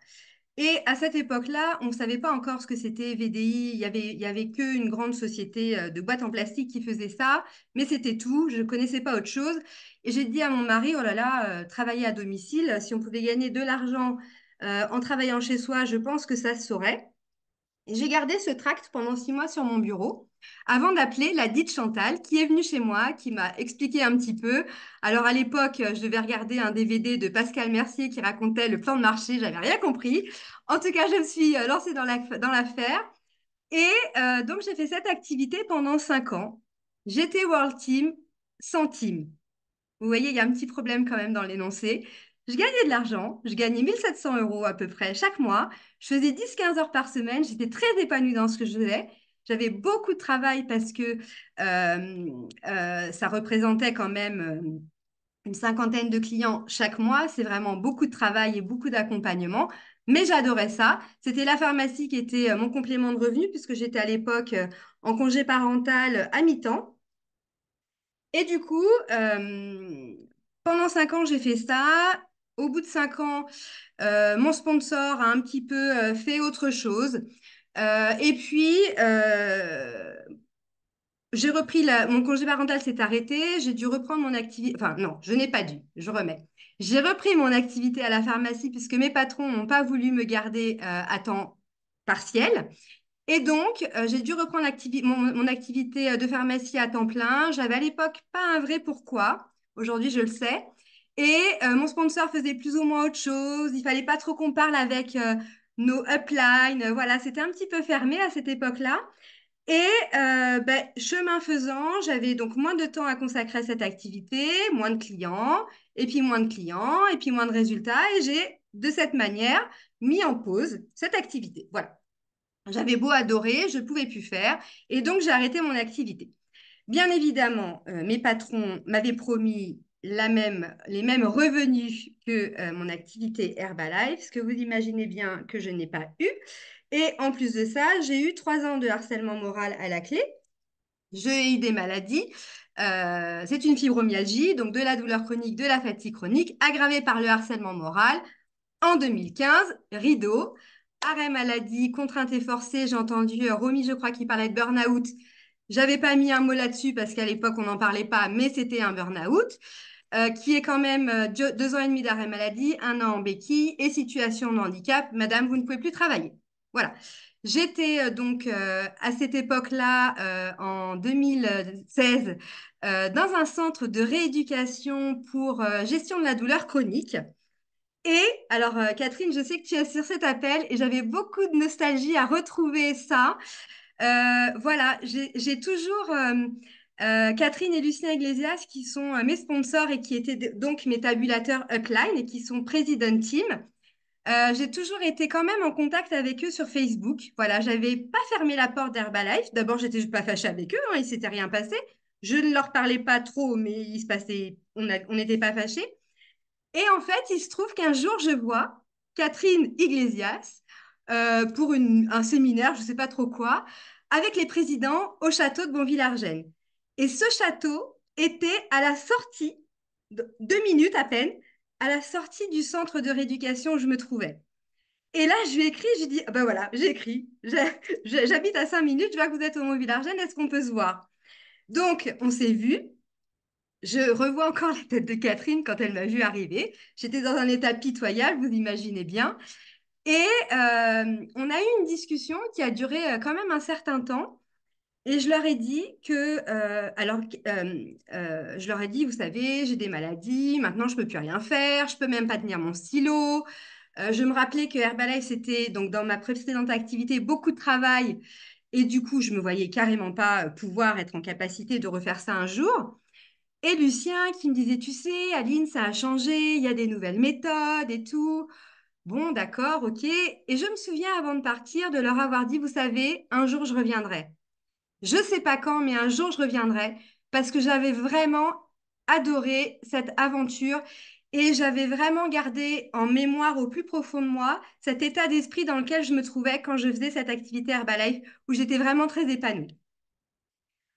Speaker 10: Et à cette époque-là, on ne savait pas encore ce que c'était VDI. Il y avait qu'une grande société de boîtes en plastique qui faisait ça, mais c'était tout. Je ne connaissais pas autre chose. Et j'ai dit à mon mari, oh là là, travailler à domicile, si on pouvait gagner de l'argent en travaillant chez soi, je pense que ça se saurait. Et j'ai gardé ce tract pendant 6 mois sur mon bureau avant d'appeler la dite Chantal qui est venue chez moi, qui m'a expliqué un petit peu. Alors à l'époque, je devais regarder un DVD de Pascal Mercier qui racontait le plan de marché, j'avais rien compris. En tout cas, je me suis lancée dans l'affaire. Et donc, j'ai fait cette activité pendant 5 ans. J'étais World Team sans team. Vous voyez, il y a un petit problème quand même dans l'énoncé. je gagnais de l'argent, je gagnais 1700 euros à peu près chaque mois. Je faisais 10-15 heures par semaine, j'étais très épanouie dans ce que je faisais. J'avais beaucoup de travail parce que ça représentait quand même une cinquantaine de clients chaque mois. C'est vraiment beaucoup de travail et beaucoup d'accompagnement. Mais j'adorais ça. C'était la pharmacie qui était mon complément de revenu puisque j'étais à l'époque en congé parental à mi-temps. Et du coup, pendant 5 ans, j'ai fait ça. Au bout de 5 ans, mon sponsor a un petit peu fait autre chose. Et puis, j'ai repris mon congé parental s'est arrêté. J'ai dû reprendre mon activité. Enfin, non, je n'ai pas dû. Je remets. J'ai repris mon activité à la pharmacie puisque mes patrons n'ont pas voulu me garder à temps partiel. Et donc, j'ai dû reprendre mon activité de pharmacie à temps plein. J'avais à l'époque pas un vrai pourquoi. Aujourd'hui, je le sais. Et mon sponsor faisait plus ou moins autre chose. Il fallait pas trop qu'on parle avec nos uplines. Voilà, c'était un petit peu fermé à cette époque-là. Et chemin faisant, j'avais donc moins de temps à consacrer à cette activité, moins de clients, et puis moins de clients, et puis moins de résultats. Et j'ai, de cette manière, mis en pause cette activité. Voilà. J'avais beau adorer, je ne pouvais plus faire, et donc j'ai arrêté mon activité. Bien évidemment, mes patrons m'avaient promis les mêmes revenus que mon activité Herbalife, ce que vous imaginez bien que je n'ai pas eu. Et en plus de ça, j'ai eu 3 ans de harcèlement moral à la clé. J'ai eu des maladies. C'est une fibromyalgie, donc de la douleur chronique, de la fatigue chronique, aggravée par le harcèlement moral. En 2015, rideau, arrêt maladie, contrainte et forcée. J'ai entendu Romy, je crois, qui parlait de burn-out. J'avais pas mis un mot là-dessus parce qu'à l'époque, on n'en parlait pas, mais c'était un burn-out. Qui est quand même 2 ans et demi d'arrêt maladie, 1 an en béquille et situation de handicap. Madame, vous ne pouvez plus travailler. Voilà. J'étais donc à cette époque-là, en 2016, dans un centre de rééducation pour gestion de la douleur chronique. Et alors, Catherine, je sais que tu es sur cet appel et j'avais beaucoup de nostalgie à retrouver ça. Voilà, j'ai toujours Catherine et Lucien Iglesias qui sont mes sponsors et qui étaient donc mes tabulateurs upline et qui sont président team. J'ai toujours été quand même en contact avec eux sur Facebook. Voilà, j'avais pas fermé la porte d'Herbalife. D'abord, j'étais pas fâchée avec eux, hein, il s'était rien passé. Je ne leur parlais pas trop, mais il se passait, on n'était pas fâchés. Et en fait, il se trouve qu'un jour, je vois Catherine Iglesias pour un séminaire, je ne sais pas trop quoi, avec les présidents au château de Bonville-Argène. Et ce château était à la sortie, 2 minutes à peine, à la sortie du centre de rééducation où je me trouvais. Et là, je lui ai écrit, je lui ai dit, ah ben voilà, j'ai écrit, j'habite à 5 minutes, je vois que vous êtes au Bonville-Argène, est-ce qu'on peut se voir? Donc, on s'est vus. Je revois encore la tête de Catherine quand elle m'a vu arriver. J'étais dans un état pitoyable, vous imaginez bien. Et on a eu une discussion qui a duré quand même un certain temps. Et je leur ai dit je leur ai dit, vous savez, j'ai des maladies, maintenant je ne peux plus rien faire, je ne peux même pas tenir mon stylo. Je me rappelais que Herbalife, c'était donc dans ma précédente activité beaucoup de travail. Et du coup, je ne me voyais carrément pas pouvoir être en capacité de refaire ça un jour. Et Lucien qui me disait, tu sais, Aline, ça a changé, il y a des nouvelles méthodes et tout. Bon, d'accord, ok. Et je me souviens avant de partir de leur avoir dit, vous savez, un jour je reviendrai. Je ne sais pas quand, mais un jour je reviendrai parce que j'avais vraiment adoré cette aventure et j'avais vraiment gardé en mémoire au plus profond de moi cet état d'esprit dans lequel je me trouvais quand je faisais cette activité Herbalife où j'étais vraiment très épanouie.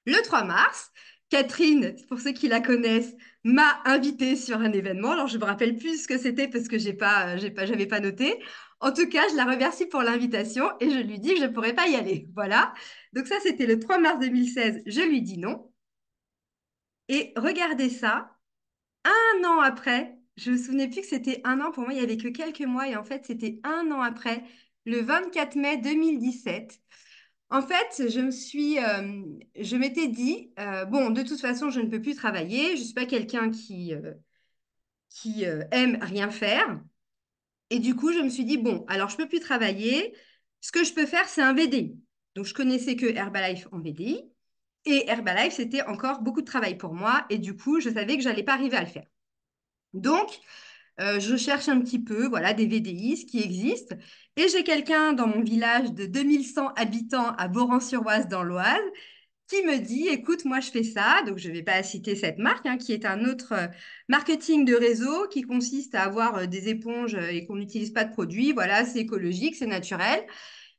Speaker 10: Le 3 mars, Catherine, pour ceux qui la connaissent, m'a invitée sur un événement. Alors, je ne me rappelle plus ce que c'était parce que j'avais pas noté. En tout cas, je la remercie pour l'invitation et je lui dis que je ne pourrais pas y aller. Voilà. Donc ça, c'était le 3 mars 2016. Je lui dis non. Et regardez ça, un an après, je ne me souvenais plus que c'était un an. Pour moi, il n'y avait que quelques mois et en fait, c'était un an après, le 24 mai 2017. En fait, je m'étais dit, bon, de toute façon, je ne peux plus travailler. Je ne suis pas quelqu'un qui aime rien faire. Et du coup, je me suis dit, bon, alors je ne peux plus travailler. Ce que je peux faire, c'est un VDI. Donc, je connaissais que Herbalife en VDI. Et Herbalife, c'était encore beaucoup de travail pour moi. Et du coup, je savais que je n'allais pas arriver à le faire. Donc, Je cherche un petit peu, voilà, des VDI, ce qui existe. Et j'ai quelqu'un dans mon village de 2100 habitants à Boran-sur-Oise dans l'Oise qui me dit, écoute, moi je fais ça, donc je ne vais pas citer cette marque, hein, qui est un autre marketing de réseau qui consiste à avoir des éponges et qu'on n'utilise pas de produits. Voilà, c'est écologique, c'est naturel.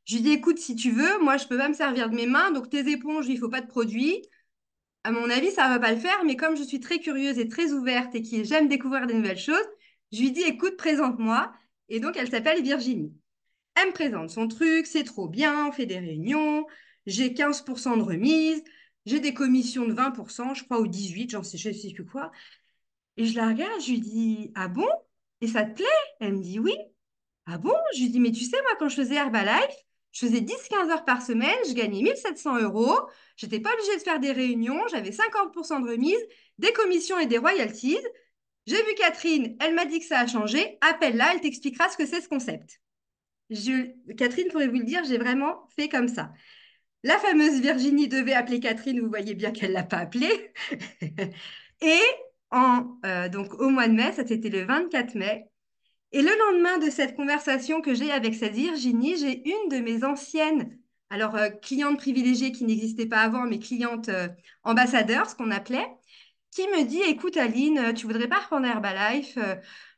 Speaker 10: Je lui dis, écoute, si tu veux, moi je ne peux pas me servir de mes mains, donc tes éponges, il ne faut pas de produits. À mon avis, ça ne va pas le faire, mais comme je suis très curieuse et très ouverte et que j'aime découvrir des nouvelles choses, je lui dis, écoute, présente-moi. Et donc, elle s'appelle Virginie. Elle me présente son truc, c'est trop bien, on fait des réunions, j'ai 15% de remise, j'ai des commissions de 20%, je crois, ou 18, je sais plus quoi. Et je la regarde, je lui dis, ah bon? Et ça te plaît? Elle me dit oui. Ah bon? Je lui dis, mais tu sais, moi, quand je faisais Herbalife, je faisais 10-15 heures par semaine, je gagnais 1 700 euros, j'étais pas obligée de faire des réunions, j'avais 50% de remise, des commissions et des royalties. J'ai vu Catherine, elle m'a dit que ça a changé, appelle-la, elle t'expliquera ce que c'est ce concept. Catherine pourrait vous le dire, j'ai vraiment fait comme ça. La fameuse Virginie devait appeler Catherine, vous voyez bien qu'elle ne l'a pas appelée. Et donc au mois de mai, ça c'était le 24 mai, et le lendemain de cette conversation que j'ai avec cette Virginie, j'ai une de mes anciennes, alors clientes privilégiées qui n'existaient pas avant, mais clientes ambassadeurs, ce qu'on appelait, qui me dit, écoute Aline, tu voudrais pas reprendre Herbalife?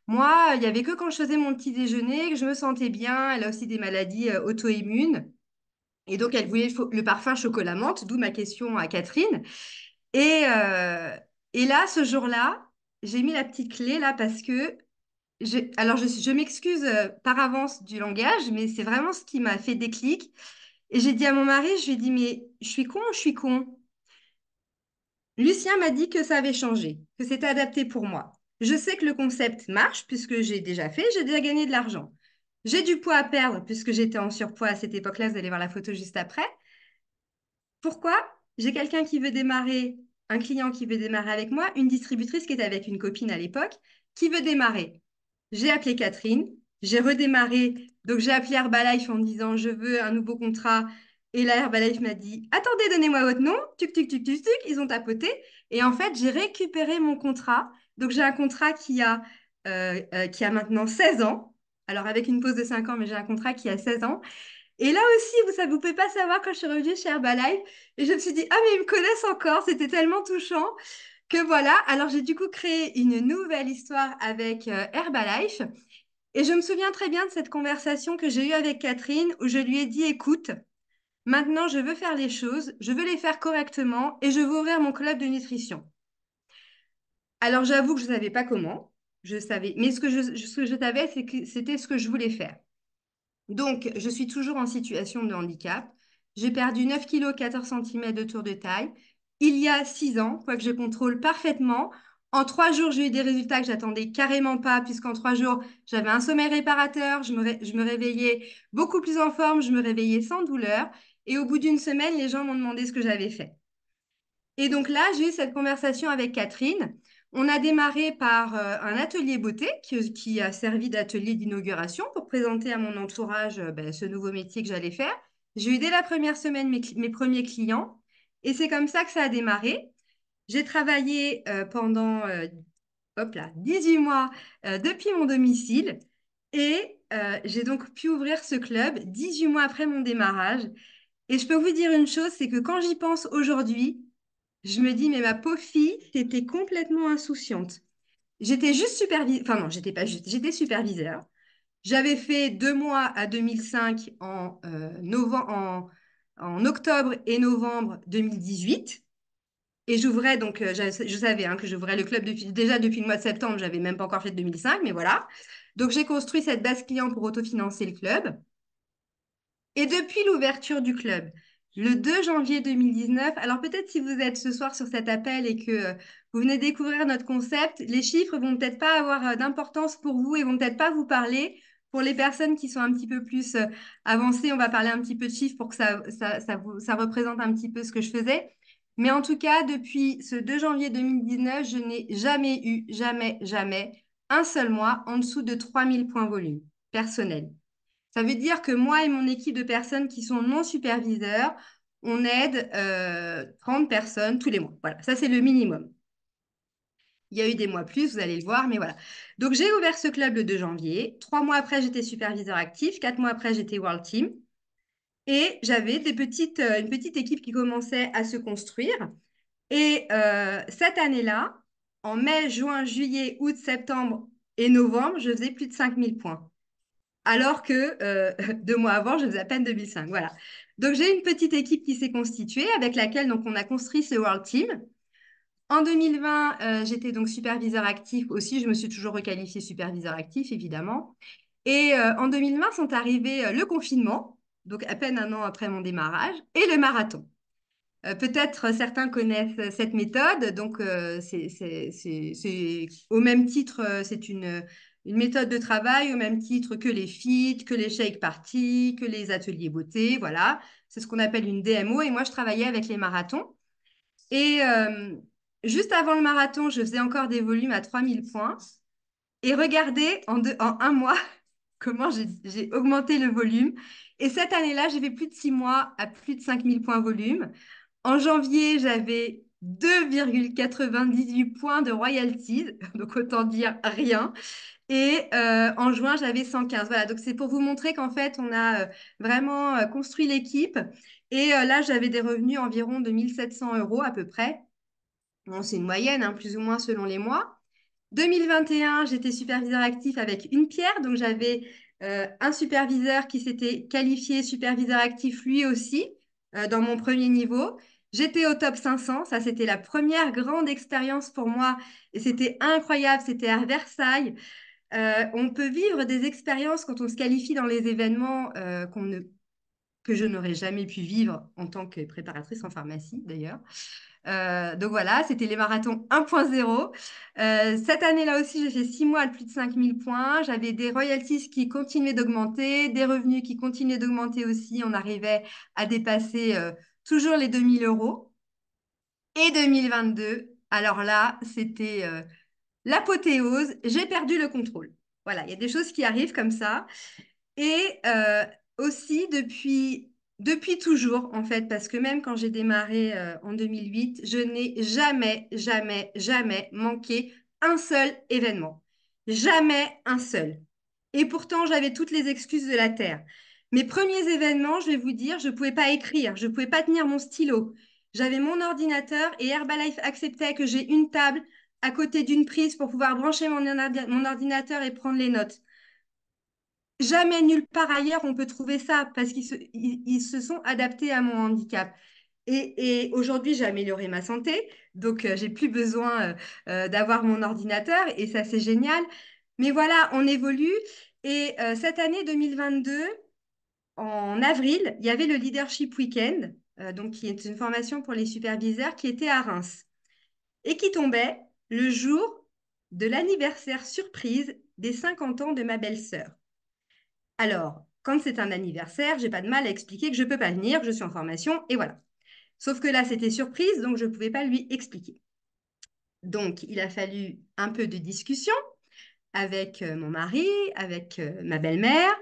Speaker 10: Moi, il y avait que quand je faisais mon petit déjeuner que je me sentais bien. Elle a aussi des maladies auto-immunes. Et donc, elle voulait le parfum chocolat menthe, d'où ma question à Catherine. Et, euh, et là, ce jour-là, j'ai mis la petite clé là parce que alors je m'excuse par avance du langage, mais c'est vraiment ce qui m'a fait déclic. Et j'ai dit à mon mari, je lui ai dit, mais je suis con ou je suis con? Lucien m'a dit que ça avait changé, que c'était adapté pour moi. Je sais que le concept marche puisque j'ai déjà fait, j'ai déjà gagné de l'argent. J'ai du poids à perdre puisque j'étais en surpoids à cette époque-là, vous allez voir la photo juste après. Pourquoi? J'ai quelqu'un qui veut démarrer, un client qui veut démarrer avec moi, une distributrice qui était avec une copine à l'époque, qui veut démarrer. J'ai appelé Catherine, j'ai redémarré, donc j'ai appelé Herbalife en disant je veux un nouveau contrat. Et là, Herbalife m'a dit attendez, donnez-moi votre nom. Tuc, tuc, tuc, tuc, tuc. Ils ont tapoté. Et en fait, j'ai récupéré mon contrat. Donc j'ai un contrat qui a maintenant 16 ans. Alors avec une pause de 5 ans, mais j'ai un contrat qui a 16 ans. Et là aussi, vous ne pouvez pas savoir quand je suis revenue chez Herbalife. Et je me suis dit, ah, mais ils me connaissent encore. C'était tellement touchant que voilà. Alors, j'ai du coup créé une nouvelle histoire avec Herbalife. Et je me souviens très bien de cette conversation que j'ai eue avec Catherine où je lui ai dit, écoute, maintenant, je veux faire les choses, je veux les faire correctement et je veux ouvrir mon club de nutrition. Alors, j'avoue que je ne savais pas comment. Je savais, mais ce que je savais, c'est que c'était ce que je voulais faire. Donc, je suis toujours en situation de handicap. J'ai perdu 9 kg 14 cm de tour de taille. Il y a 6 ans, quoique je contrôle parfaitement. En 3 jours, j'ai eu des résultats que j'attendais carrément pas, puisqu'en 3 jours, j'avais un sommeil réparateur, je me réveillais beaucoup plus en forme, je me réveillais sans douleur. Et au bout d'une semaine, les gens m'ont demandé ce que j'avais fait. Et donc là, j'ai eu cette conversation avec Catherine. On a démarré par un atelier beauté qui a servi d'atelier d'inauguration pour présenter à mon entourage ce nouveau métier que j'allais faire. J'ai eu dès la première semaine mes premiers clients et c'est comme ça que ça a démarré. J'ai travaillé pendant hop là, 18 mois depuis mon domicile et j'ai donc pu ouvrir ce club 18 mois après mon démarrage. Et je peux vous dire une chose, c'est que quand j'y pense aujourd'hui, je me dis, mais ma pauvre fille, t'étais complètement insouciante. J'étais juste superviseur. Enfin, non, j'étais pas juste. J'étais superviseur. J'avais fait 2 mois à 2005 en octobre et novembre 2018. Et j'ouvrais, donc, je savais hein, que j'ouvrais le club déjà depuis le mois de septembre. J'avais même pas encore fait de 2005, mais voilà. Donc, j'ai construit cette base client pour autofinancer le club. Et depuis l'ouverture du club, le 2 janvier 2019, alors peut-être si vous êtes ce soir sur cet appel et que vous venez découvrir notre concept, les chiffres vont peut-être pas avoir d'importance pour vous et vont peut-être pas vous parler. Pour les personnes qui sont un petit peu plus avancées, on va parler un petit peu de chiffres pour que ça représente un petit peu ce que je faisais. Mais en tout cas, depuis ce 2 janvier 2019, je n'ai jamais eu, jamais, jamais, un seul mois en dessous de 3000 points volume personnel. Ça veut dire que moi et mon équipe de personnes qui sont non superviseurs, on aide 30 personnes tous les mois. Voilà, ça c'est le minimum. Il y a eu des mois plus, vous allez le voir, mais voilà. Donc, j'ai ouvert ce club le 2 janvier. 3 mois après, j'étais superviseur actif. 4 mois après, j'étais World Team. Et j'avais une petite équipe qui commençait à se construire. Et cette année-là, en mai, juin, juillet, août, septembre et novembre, je faisais plus de 5000 points. Alors que 2 mois avant, je faisais à peine 2005. Voilà. Donc, j'ai une petite équipe qui s'est constituée avec laquelle donc, on a construit ce World Team. En 2020, j'étais donc superviseur actif aussi. Je me suis toujours requalifiée superviseur actif, évidemment. Et en 2020 sont arrivés le confinement, donc à peine un an après mon démarrage, et le marathon. Peut-être certains connaissent cette méthode. Donc, c'est au même titre, c'est une méthode de travail au même titre que les FIT, que les shake parties, que les ateliers beauté. Voilà, c'est ce qu'on appelle une DMO. Et moi, je travaillais avec les marathons. Et juste avant le marathon, je faisais encore des volumes à 3000 points. Et regardez en un mois comment j'ai augmenté le volume. Et cette année-là, j'ai fait plus de 6 mois à plus de 5000 points volume. En janvier, j'avais 2,98 points de royalties, donc autant dire rien. Et en juin, j'avais 115. Voilà, donc c'est pour vous montrer qu'en fait, on a vraiment construit l'équipe. Et là, j'avais des revenus environ de 1700 € à peu près. Bon, c'est une moyenne, hein, plus ou moins selon les mois. 2021, j'étais superviseur actif avec une pierre. Donc, j'avais un superviseur qui s'était qualifié superviseur actif lui aussi dans mon premier niveau. J'étais au top 500. Ça, c'était la première grande expérience pour moi. Et c'était incroyable. C'était à Versailles. On peut vivre des expériences quand on se qualifie dans les événements que je n'aurais jamais pu vivre en tant que préparatrice en pharmacie, d'ailleurs. Donc voilà, c'était les marathons 1.0. Cette année-là aussi, j'ai fait 6 mois à plus de 5000 points. J'avais des royalties qui continuaient d'augmenter, des revenus qui continuaient d'augmenter aussi. On arrivait à dépasser toujours les 2000 €. Et 2022, alors là, c'était l'apothéose. J'ai perdu le contrôle. Voilà, il y a des choses qui arrivent comme ça. Et aussi depuis toujours, en fait, parce que même quand j'ai démarré en 2008, je n'ai jamais, jamais, jamais manqué un seul événement. Jamais un seul. Et pourtant, j'avais toutes les excuses de la Terre. Mes premiers événements, je vais vous dire, je ne pouvais pas écrire, je ne pouvais pas tenir mon stylo. J'avais mon ordinateur et Herbalife acceptait que j'ai une table à côté d'une prise pour pouvoir brancher mon ordinateur et prendre les notes. Jamais nulle part ailleurs on peut trouver ça parce qu'ils se sont adaptés à mon handicap. Et aujourd'hui, j'ai amélioré ma santé, donc j'ai plus besoin d'avoir mon ordinateur et ça, c'est génial. Mais voilà, on évolue. Et cette année 2022, en avril, il y avait le Leadership Weekend, donc qui est une formation pour les superviseurs qui était à Reims et qui tombait le jour de l'anniversaire surprise des 50 ans de ma belle-sœur. Alors, quand c'est un anniversaire, j'ai pas de mal à expliquer que je peux pas venir, que je suis en formation, et voilà. Sauf que là, c'était surprise, donc je ne pouvais pas lui expliquer. Donc, il a fallu un peu de discussion avec mon mari, avec ma belle-mère,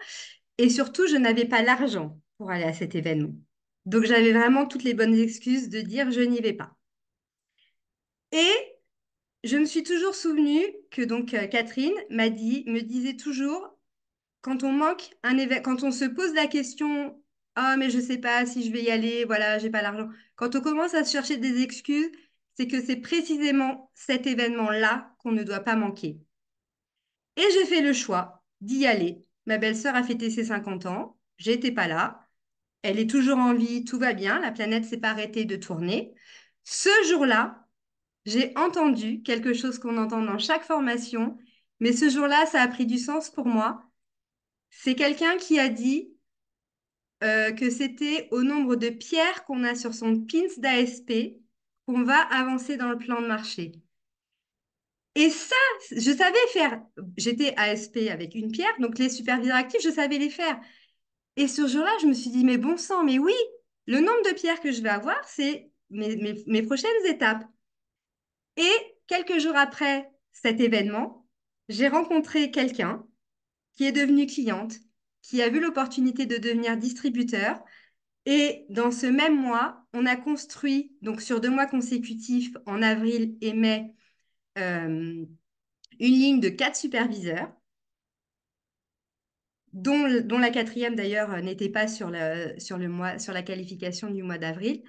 Speaker 10: et surtout, je n'avais pas l'argent pour aller à cet événement. Donc, j'avais vraiment toutes les bonnes excuses de dire je n'y vais pas. Et je me suis toujours souvenue que donc Catherine me disait toujours, quand on manque quand on se pose la question, ah mais je sais pas si je vais y aller, voilà, j'ai pas l'argent. Quand on commence à se chercher des excuses, c'est que c'est précisément cet événement-là qu'on ne doit pas manquer. Et j'ai fait le choix d'y aller. Ma belle-sœur a fêté ses 50 ans, j'étais pas là. Elle est toujours en vie, tout va bien, la planète s'est pas arrêtée de tourner. Ce jour-là, j'ai entendu quelque chose qu'on entend dans chaque formation, mais ce jour-là, ça a pris du sens pour moi. C'est quelqu'un qui a dit que c'était au nombre de pierres qu'on a sur son pins d'ASP qu'on va avancer dans le plan de marché. Et ça, je savais faire. J'étais ASP avec une pierre, donc les superviseurs actifs, je savais les faire. Et ce jour-là, je me suis dit, mais bon sang, mais oui, le nombre de pierres que je vais avoir, c'est mes prochaines étapes. Et quelques jours après cet événement, j'ai rencontré quelqu'un qui est devenu cliente, qui a vu l'opportunité de devenir distributeur. Et dans ce même mois, on a construit, donc sur 2 mois consécutifs, en avril et mai, une ligne de 4 superviseurs, dont la quatrième d'ailleurs n'était pas sur la qualification du mois d'avril.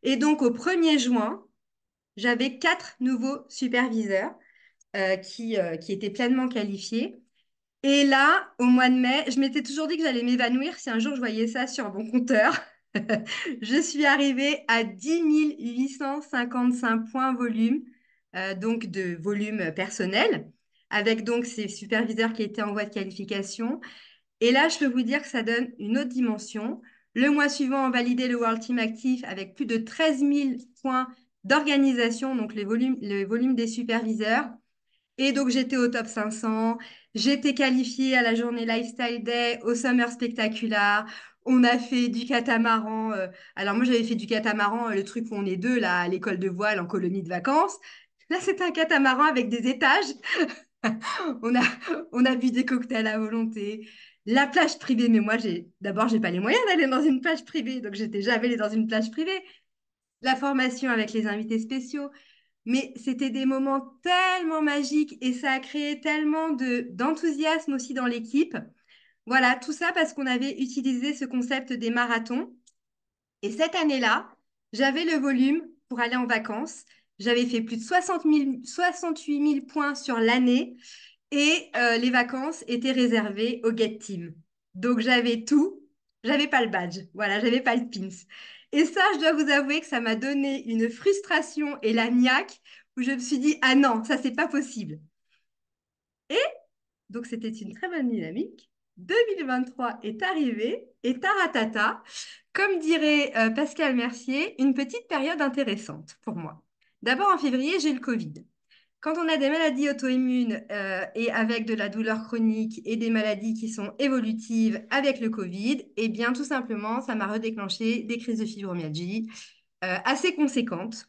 Speaker 10: Et donc au 1er juin, j'avais 4 nouveaux superviseurs qui étaient pleinement qualifiés. Et là, au mois de mai, je m'étais toujours dit que j'allais m'évanouir si un jour je voyais ça sur mon compteur. Je suis arrivée à 10 855 points volume, donc de volume personnel, avec donc ces superviseurs qui étaient en voie de qualification. Et là, je peux vous dire que ça donne une autre dimension. Le mois suivant, on validait le World Team Actif avec plus de 13 000 points d'organisation, donc le volume des superviseurs. Et donc, j'étais au top 500. J'étais qualifiée à la journée Lifestyle Day, au Summer Spectacular. On a fait du catamaran. Alors, moi, j'avais fait du catamaran, le truc où on est deux, là, à l'école de voile en colonie de vacances. Là, c'était un catamaran avec des étages. On a, on a bu des cocktails à volonté. La plage privée, mais moi, d'abord, j'ai pas les moyens d'aller dans une plage privée, donc j'étais jamais allée dans une plage privée. La formation avec les invités spéciaux. Mais c'était des moments tellement magiques et ça a créé tellement d'enthousiasme aussi dans l'équipe. Voilà, tout ça parce qu'on avait utilisé ce concept des marathons. Et cette année-là, j'avais le volume pour aller en vacances. J'avais fait plus de 68 000 points sur l'année et les vacances étaient réservées au Get Team. Donc j'avais tout, j'avais pas le badge, voilà, j'avais pas le pins. Et ça, je dois vous avouer que ça m'a donné une frustration et la niaque où je me suis dit, ah non, ça c'est pas possible. Et donc c'était une très bonne dynamique. 2023 est arrivé et taratata, comme dirait Pascal Mercier, une petite période intéressante pour moi. D'abord en février, j'ai eu le Covid. Quand on a des maladies auto-immunes et avec de la douleur chronique et des maladies qui sont évolutives avec le Covid, eh bien tout simplement, ça m'a redéclenché des crises de fibromyalgie assez conséquentes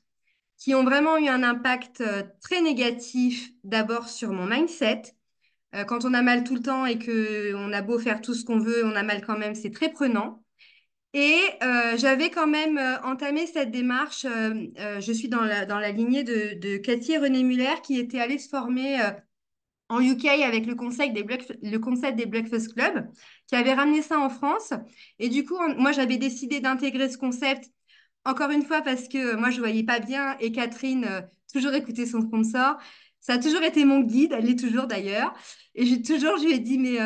Speaker 10: qui ont vraiment eu un impact très négatif d'abord sur mon mindset. Quand on a mal tout le temps et qu'on a beau faire tout ce qu'on veut, on a mal quand même, c'est très prenant. Et j'avais quand même entamé cette démarche. Je suis dans la lignée de Cathy et René Muller qui étaient allés se former en UK avec le concept des Breakfast Club, qui avait ramené ça en France. Et du coup, moi, j'avais décidé d'intégrer ce concept, encore une fois, parce que moi, je ne voyais pas bien et Catherine, toujours écouter son sponsor. Ça a toujours été mon guide, elle l'est toujours d'ailleurs. Et je lui ai dit, mais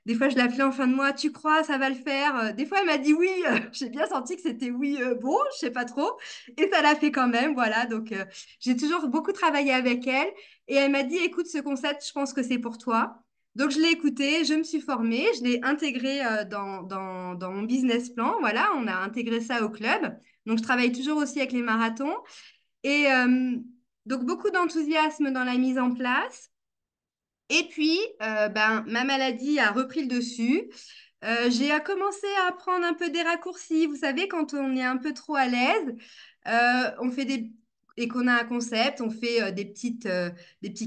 Speaker 10: des fois, je l'appelais en fin de mois, tu crois, ça va le faire? Des fois, elle m'a dit oui. J'ai bien senti que c'était oui, bon, je sais pas trop. Et ça l'a fait quand même, voilà. Donc, j'ai toujours beaucoup travaillé avec elle. Et elle m'a dit, écoute, ce concept, je pense que c'est pour toi. Donc, je l'ai écouté, je me suis formée, je l'ai intégré dans mon business plan. Voilà, on a intégré ça au club. Donc, je travaille toujours aussi avec les marathons. Et donc, beaucoup d'enthousiasme dans la mise en place. Et puis, ma maladie a repris le dessus. J'ai commencé à prendre un peu des raccourcis. Vous savez, quand on est un peu trop à l'aise, on fait et qu'on a un concept, on fait des petits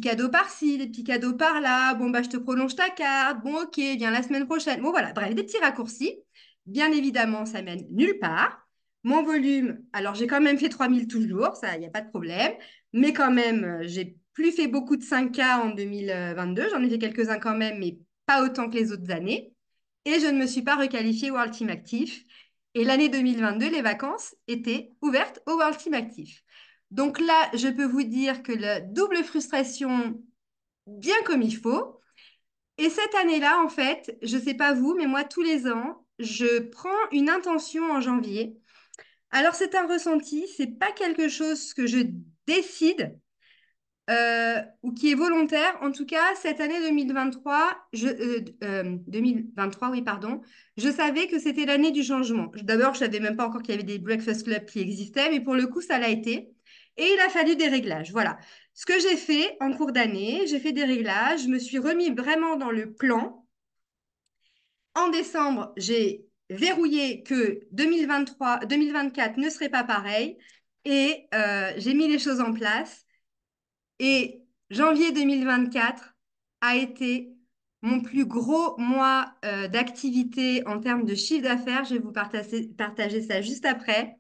Speaker 10: cadeaux par-ci, des petits cadeaux par-là. Bon, bah, je te prolonge ta carte. Bon, ok, viens la semaine prochaine. Bon, voilà, bref, des petits raccourcis. Bien évidemment, ça mène nulle part. Mon volume, alors j'ai quand même fait 3000 toujours, ça, il n'y a pas de problème. Mais quand même, j'ai plus fait beaucoup de 5K en 2022. J'en ai fait quelques-uns quand même, mais pas autant que les autres années. Et je ne me suis pas requalifiée World Team Actif. Et l'année 2022, les vacances étaient ouvertes au World Team Actif. Donc là, je peux vous dire que la double frustration, bien comme il faut. Et cette année-là, en fait, je ne sais pas vous, mais moi, tous les ans, je prends une intention en janvier. Alors, c'est un ressenti, c'est pas quelque chose que je décide ou qui est volontaire. En tout cas, cette année 2023, 2023, oui, pardon, je savais que c'était l'année du changement. D'abord, je savais même pas encore qu'il y avait des Breakfast Club qui existaient, mais pour le coup, ça l'a été. Et il a fallu des réglages. Voilà. Ce que j'ai fait en cours d'année, j'ai fait des réglages, je me suis remis vraiment dans le plan. En décembre, j'ai verrouillé que 2024 ne serait pas pareil et j'ai mis les choses en place. Et janvier 2024 a été mon plus gros mois d'activité en termes de chiffre d'affaires. Je vais vous partager ça juste après.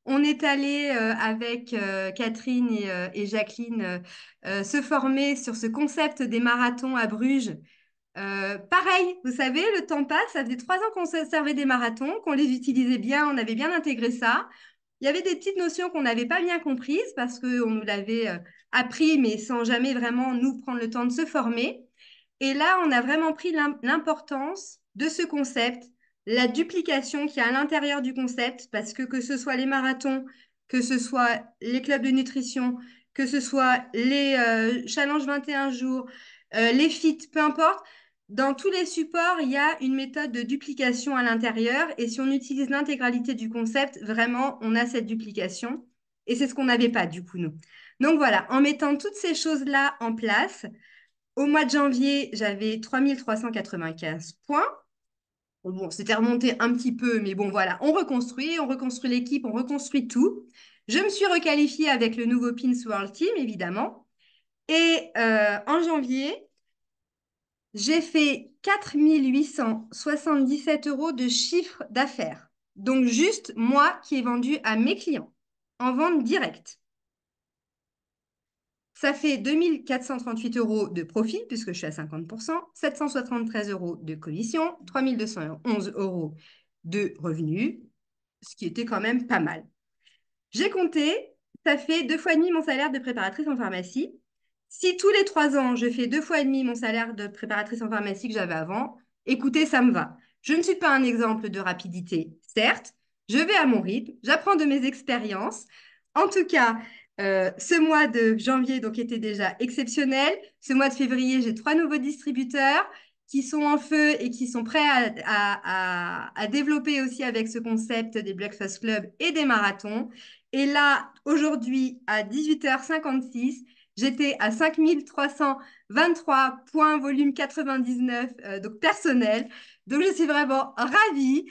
Speaker 10: On est allé avec Catherine et Jacqueline se former sur ce concept des marathons à Bruges. Pareil, vous savez, le temps passe. Ça faisait 3 ans qu'on se servait des marathons, qu'on les utilisait bien, on avait bien intégré ça. Il y avait des petites notions qu'on n'avait pas bien comprises parce qu'on nous l'avait appris, mais sans jamais vraiment nous prendre le temps de se former. Et là, on a vraiment pris l'importance de ce concept, la duplication qu'il y a à l'intérieur du concept, parce que ce soit les marathons, que ce soit les clubs de nutrition, que ce soit les challenges 21 jours, les FIT, peu importe, dans tous les supports, il y a une méthode de duplication à l'intérieur. Et si on utilise l'intégralité du concept, vraiment, on a cette duplication. Et c'est ce qu'on n'avait pas, du coup, nous. Donc voilà, en mettant toutes ces choses-là en place, au mois de janvier, j'avais 3395 points. Bon, c'était remonté un petit peu, mais bon, voilà, on reconstruit l'équipe, on reconstruit tout. Je me suis requalifiée avec le nouveau Pins World Team, évidemment. Et en janvier, j'ai fait 4 877 € de chiffre d'affaires. Donc, juste moi qui ai vendu à mes clients en vente directe. Ça fait 2 438 € de profit, puisque je suis à 50%, 773 € de commission, 3 211 € de revenus, ce qui était quand même pas mal. J'ai compté, ça fait 2 fois et demi mon salaire de préparatrice en pharmacie. Si tous les 3 ans, je fais 2 fois et demi mon salaire de préparatrice en pharmacie que j'avais avant, écoutez, ça me va. Je ne suis pas un exemple de rapidité, certes. Je vais à mon rythme, j'apprends de mes expériences. En tout cas, ce mois de janvier donc, était déjà exceptionnel. Ce mois de février, j'ai 3 nouveaux distributeurs qui sont en feu et qui sont prêts à développer aussi avec ce concept des Breakfast Club et des marathons. Et là, aujourd'hui, à 18h56, j'étais à 5323 points, volume 99, donc personnel. Donc, je suis vraiment ravie.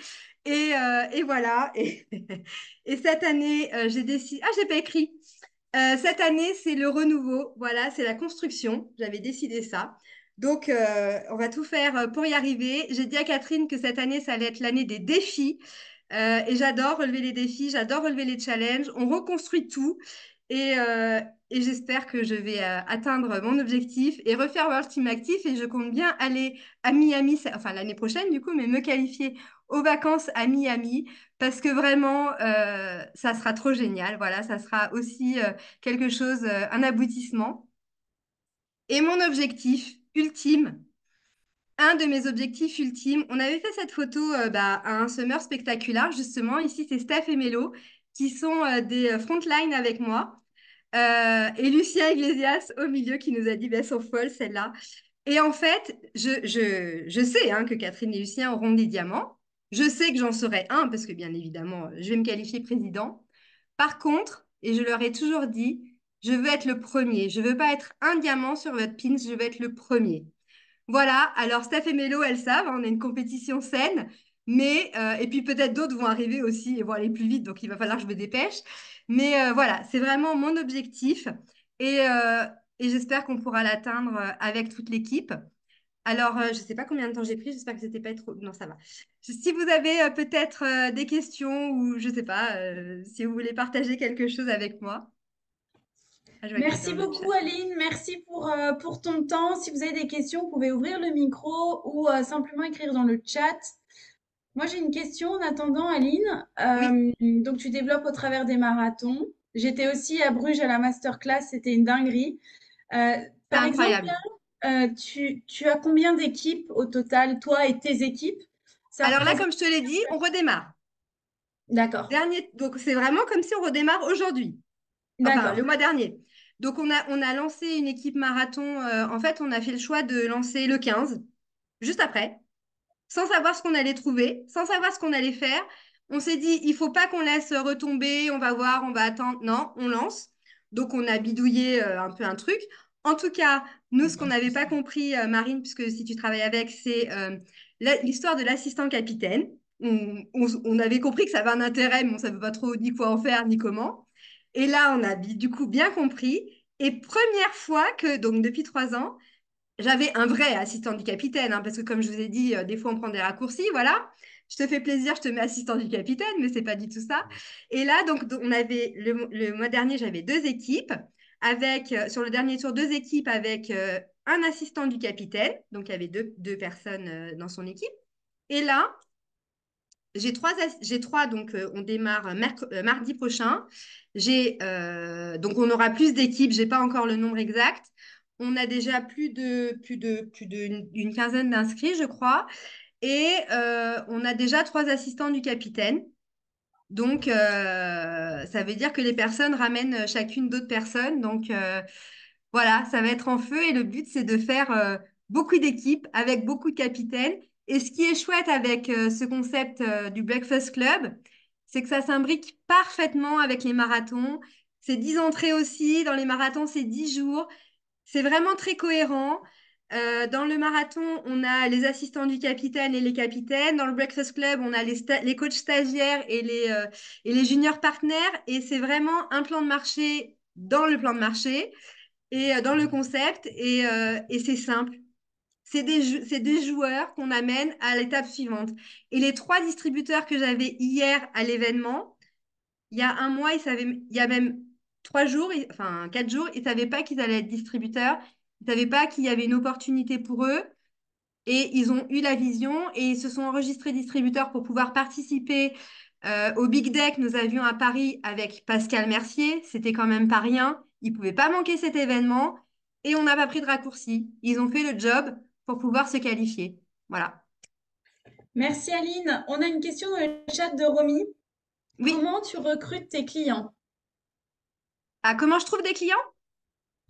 Speaker 10: Et voilà. Et cette année, j'ai décidé... Ah, j'ai pas écrit. Cette année, c'est le renouveau. Voilà, c'est la construction. J'avais décidé ça. Donc, on va tout faire pour y arriver. J'ai dit à Catherine que cette année, ça allait être l'année des défis. Et j'adore relever les défis, j'adore relever les challenges. On reconstruit tout. Et j'espère que je vais atteindre mon objectif et refaire World Team Actif. Et je compte bien aller à Miami, enfin l'année prochaine du coup, mais me qualifier aux vacances à Miami parce que vraiment, ça sera trop génial. Voilà, ça sera aussi quelque chose, un aboutissement. Et mon objectif ultime, un de mes objectifs ultimes, on avait fait cette photo à un summer spectaculaire, justement. Ici, c'est Steph et Mélo qui sont des frontline avec moi. Et Lucien Iglesias au milieu qui nous a dit, elles sont folles, celles-là. Et en fait, je sais hein, que Catherine et Lucien auront des diamants. Je sais que j'en serai un parce que bien évidemment, je vais me qualifier président. Par contre, et je leur ai toujours dit, je veux être le premier. Je ne veux pas être un diamant sur votre pins, je veux être le premier. Voilà, alors Steph et Mélo, elles savent, hein, on a une compétition saine, mais et puis peut-être d'autres vont arriver aussi et vont aller plus vite, donc il va falloir que je me dépêche. Mais voilà, c'est vraiment mon objectif et, euh, et j'espère qu'on pourra l'atteindre avec toute l'équipe. Alors, je ne sais pas combien de temps j'ai pris, j'espère que c'était pas trop... Non, ça va. Si vous avez peut-être des questions ou je ne sais pas, si vous voulez partager quelque chose avec moi. Ah, je vois que c'est
Speaker 1: Merci
Speaker 10: dans le
Speaker 1: beaucoup,
Speaker 10: chat.
Speaker 1: Aline. Merci pour ton temps. Si vous avez des questions, vous pouvez ouvrir le micro ou simplement écrire dans le chat. Moi, j'ai une question en attendant, Aline.
Speaker 10: Oui,
Speaker 1: Donc, tu développes au travers des marathons. J'étais aussi à Bruges à la masterclass, c'était une dinguerie. Euh,
Speaker 10: c'est
Speaker 1: Par exemple,
Speaker 10: incroyable.
Speaker 1: tu as combien d'équipes au total, toi et tes équipes? Ça
Speaker 10: Alors là,
Speaker 1: représente...
Speaker 10: comme je te l'ai dit, on redémarre.
Speaker 1: D'accord,
Speaker 10: Dernier, donc c'est vraiment comme si on redémarre aujourd'hui, enfin le
Speaker 1: d'accord.
Speaker 10: mois dernier. Donc on a lancé une équipe marathon. En fait, on a fait le choix de lancer le 15, juste après, sans savoir ce qu'on allait trouver, sans savoir ce qu'on allait faire. On s'est dit, il faut pas qu'on laisse retomber, on va voir, on va attendre. Non, on lance. Donc on a bidouillé un peu un truc. En tout cas, nous, ce qu'on n'avait pas compris, Marine, puisque si tu travailles avec, c'est l'histoire de l'assistant capitaine. On avait compris que ça avait un intérêt, mais on ne savait pas trop ni quoi en faire, ni comment. Et là, on a du coup bien compris. Et première fois que, donc depuis 3 ans, j'avais un vrai assistant du capitaine, hein, parce que comme je vous ai dit, des fois on prend des raccourcis, voilà. Je te fais plaisir, je te mets assistant du capitaine, mais c'est pas du tout ça. Et là, donc on avait le mois dernier, j'avais deux équipes avec sur le dernier tour deux équipes avec un assistant du capitaine, donc il y avait deux personnes dans son équipe. Et là, j'ai trois, donc on démarre mardi prochain. Donc on aura plus d'équipes, j'ai pas encore le nombre exact. On a déjà plus d'une quinzaine d'inscrits, je crois. Et on a déjà trois assistants du capitaine. Donc ça veut dire que les personnes ramènent chacune d'autres personnes. Donc voilà, ça va être en feu. Et le but, c'est de faire beaucoup d'équipes avec beaucoup de capitaines. Et ce qui est chouette avec ce concept du Breakfast Club, c'est que ça s'imbrique parfaitement avec les marathons. C'est 10 entrées aussi. Dans les marathons, c'est 10 jours. C'est vraiment très cohérent. Dans le marathon, on a les assistants du capitaine et les capitaines. Dans le Breakfast Club, on a les coachs stagiaires et les juniors partenaires. Et c'est vraiment un plan de marché dans le plan de marché et dans le concept. Et c'est simple. C'est des joueurs qu'on amène à l'étape suivante. Et les trois distributeurs que j'avais hier à l'événement, il y a un mois, il y a même 3 jours, enfin 4 jours, ils ne savaient pas qu'ils allaient être distributeurs. Ils ne savaient pas qu'il y avait une opportunité pour eux. Et ils ont eu la vision et ils se sont enregistrés distributeurs pour pouvoir participer au Big Deck. Nous avions à Paris avec Pascal Mercier. C'était quand même pas rien. Ils ne pouvaient pas manquer cet événement et on n'a pas pris de raccourci. Ils ont fait le job pour pouvoir se qualifier. Voilà.
Speaker 1: Merci Aline. On a une question dans le chat de Romy.
Speaker 10: Oui.
Speaker 1: Comment tu recrutes tes clients?
Speaker 10: Ah, comment je trouve des clients?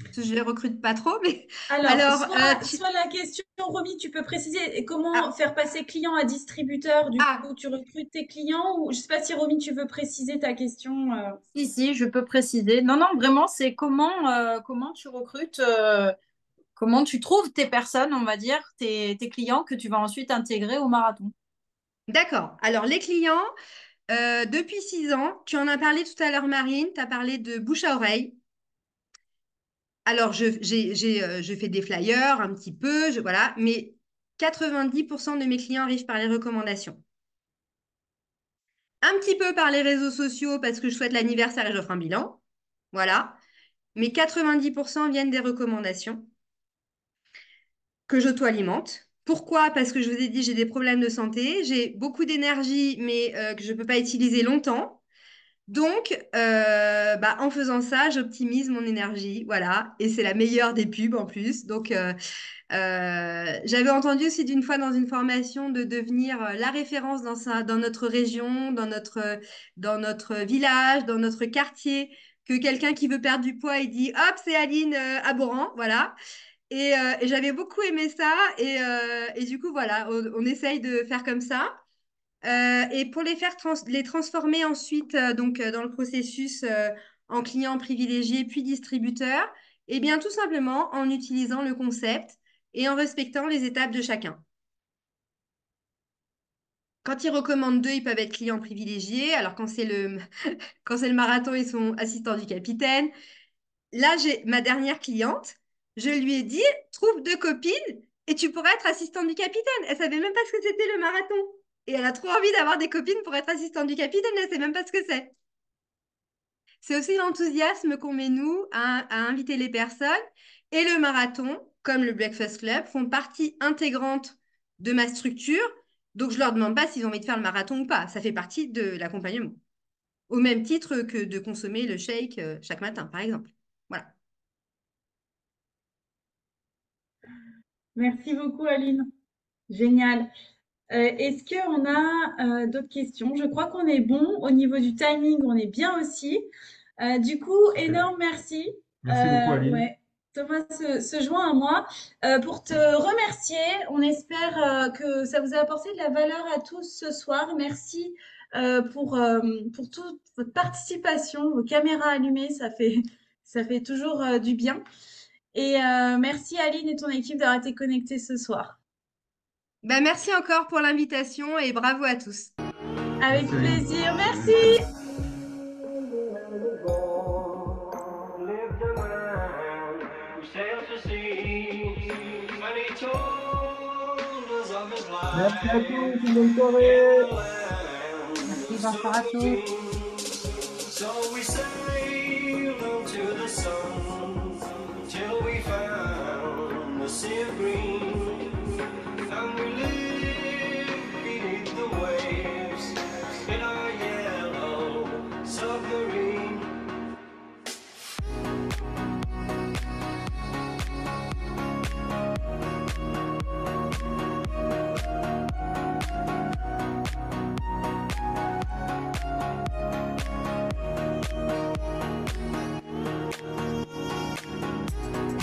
Speaker 10: Parce que je les recrute pas trop, mais
Speaker 1: Alors, soit la question, Romy, tu peux préciser comment faire passer client à distributeur. Du coup, tu recrutes tes clients ou je sais pas si Romy, tu veux préciser ta question.
Speaker 7: Si, je peux préciser. Non, non, vraiment, c'est comment tu recrutes, comment tu trouves tes personnes, on va dire, tes clients que tu vas ensuite intégrer au marathon.
Speaker 10: D'accord. Alors, les clients, depuis 6 ans, tu en as parlé tout à l'heure, Marine, tu as parlé de bouche à oreille. Alors, je fais des flyers un petit peu, voilà, mais 90% de mes clients arrivent par les recommandations. Un petit peu par les réseaux sociaux parce que je souhaite l'anniversaire et j'offre un bilan. Voilà. Mais 90% viennent des recommandations que j'auto-alimente. Pourquoi? Parce que je vous ai dit, j'ai des problèmes de santé, j'ai beaucoup d'énergie, mais que je ne peux pas utiliser longtemps. Donc, en faisant ça, j'optimise mon énergie, voilà, et c'est la meilleure des pubs en plus. Donc, j'avais entendu aussi d'une fois dans une formation de devenir la référence dans notre région, dans notre village, dans notre quartier, que quelqu'un qui veut perdre du poids, il dit, hop, c'est Aline Aboran, voilà. Et j'avais beaucoup aimé ça, et du coup, voilà, on essaye de faire comme ça. Et pour les transformer ensuite dans le processus en clients privilégiés puis distributeurs, eh bien tout simplement en utilisant le concept et en respectant les étapes de chacun. Quand ils recommandent deux, ils peuvent être clients privilégiés. Alors quand c'est le, quand c'est le marathon, ils sont assistants du capitaine. Là, j'ai ma dernière cliente, je lui ai dit, trouve deux copines et tu pourras être assistante du capitaine. Elle savait même pas ce que c'était le marathon. Et elle a trop envie d'avoir des copines pour être assistante du capitaine, elle sait même pas ce que c'est. C'est aussi l'enthousiasme qu'on met, nous, à inviter les personnes. Et le marathon, comme le Breakfast Club, font partie intégrante de ma structure. Donc, je leur demande pas s'ils ont envie de faire le marathon ou pas. Ça fait partie de l'accompagnement. Au même titre que de consommer le shake chaque matin, par exemple. Voilà.
Speaker 1: Merci beaucoup Aline. Génial. Est-ce qu'on a d'autres questions? Je crois qu'on est bon. Au niveau du timing, on est bien aussi. Du coup, énorme merci.
Speaker 2: Merci beaucoup, Aline.
Speaker 1: Ouais. Thomas se joint à moi pour te remercier. On espère que ça vous a apporté de la valeur à tous ce soir. Merci pour toute votre participation, vos caméras allumées, ça fait toujours du bien. Et merci Aline et ton équipe d'avoir été connectées ce soir.
Speaker 10: Merci encore pour l'invitation et bravo à tous.
Speaker 1: Avec plaisir, merci.
Speaker 11: Sail to sea.
Speaker 4: Merci à tous, une bonne soirée.
Speaker 7: Merci, bonsoir à tous.
Speaker 11: So we sailed to the sun till we found the sea of green.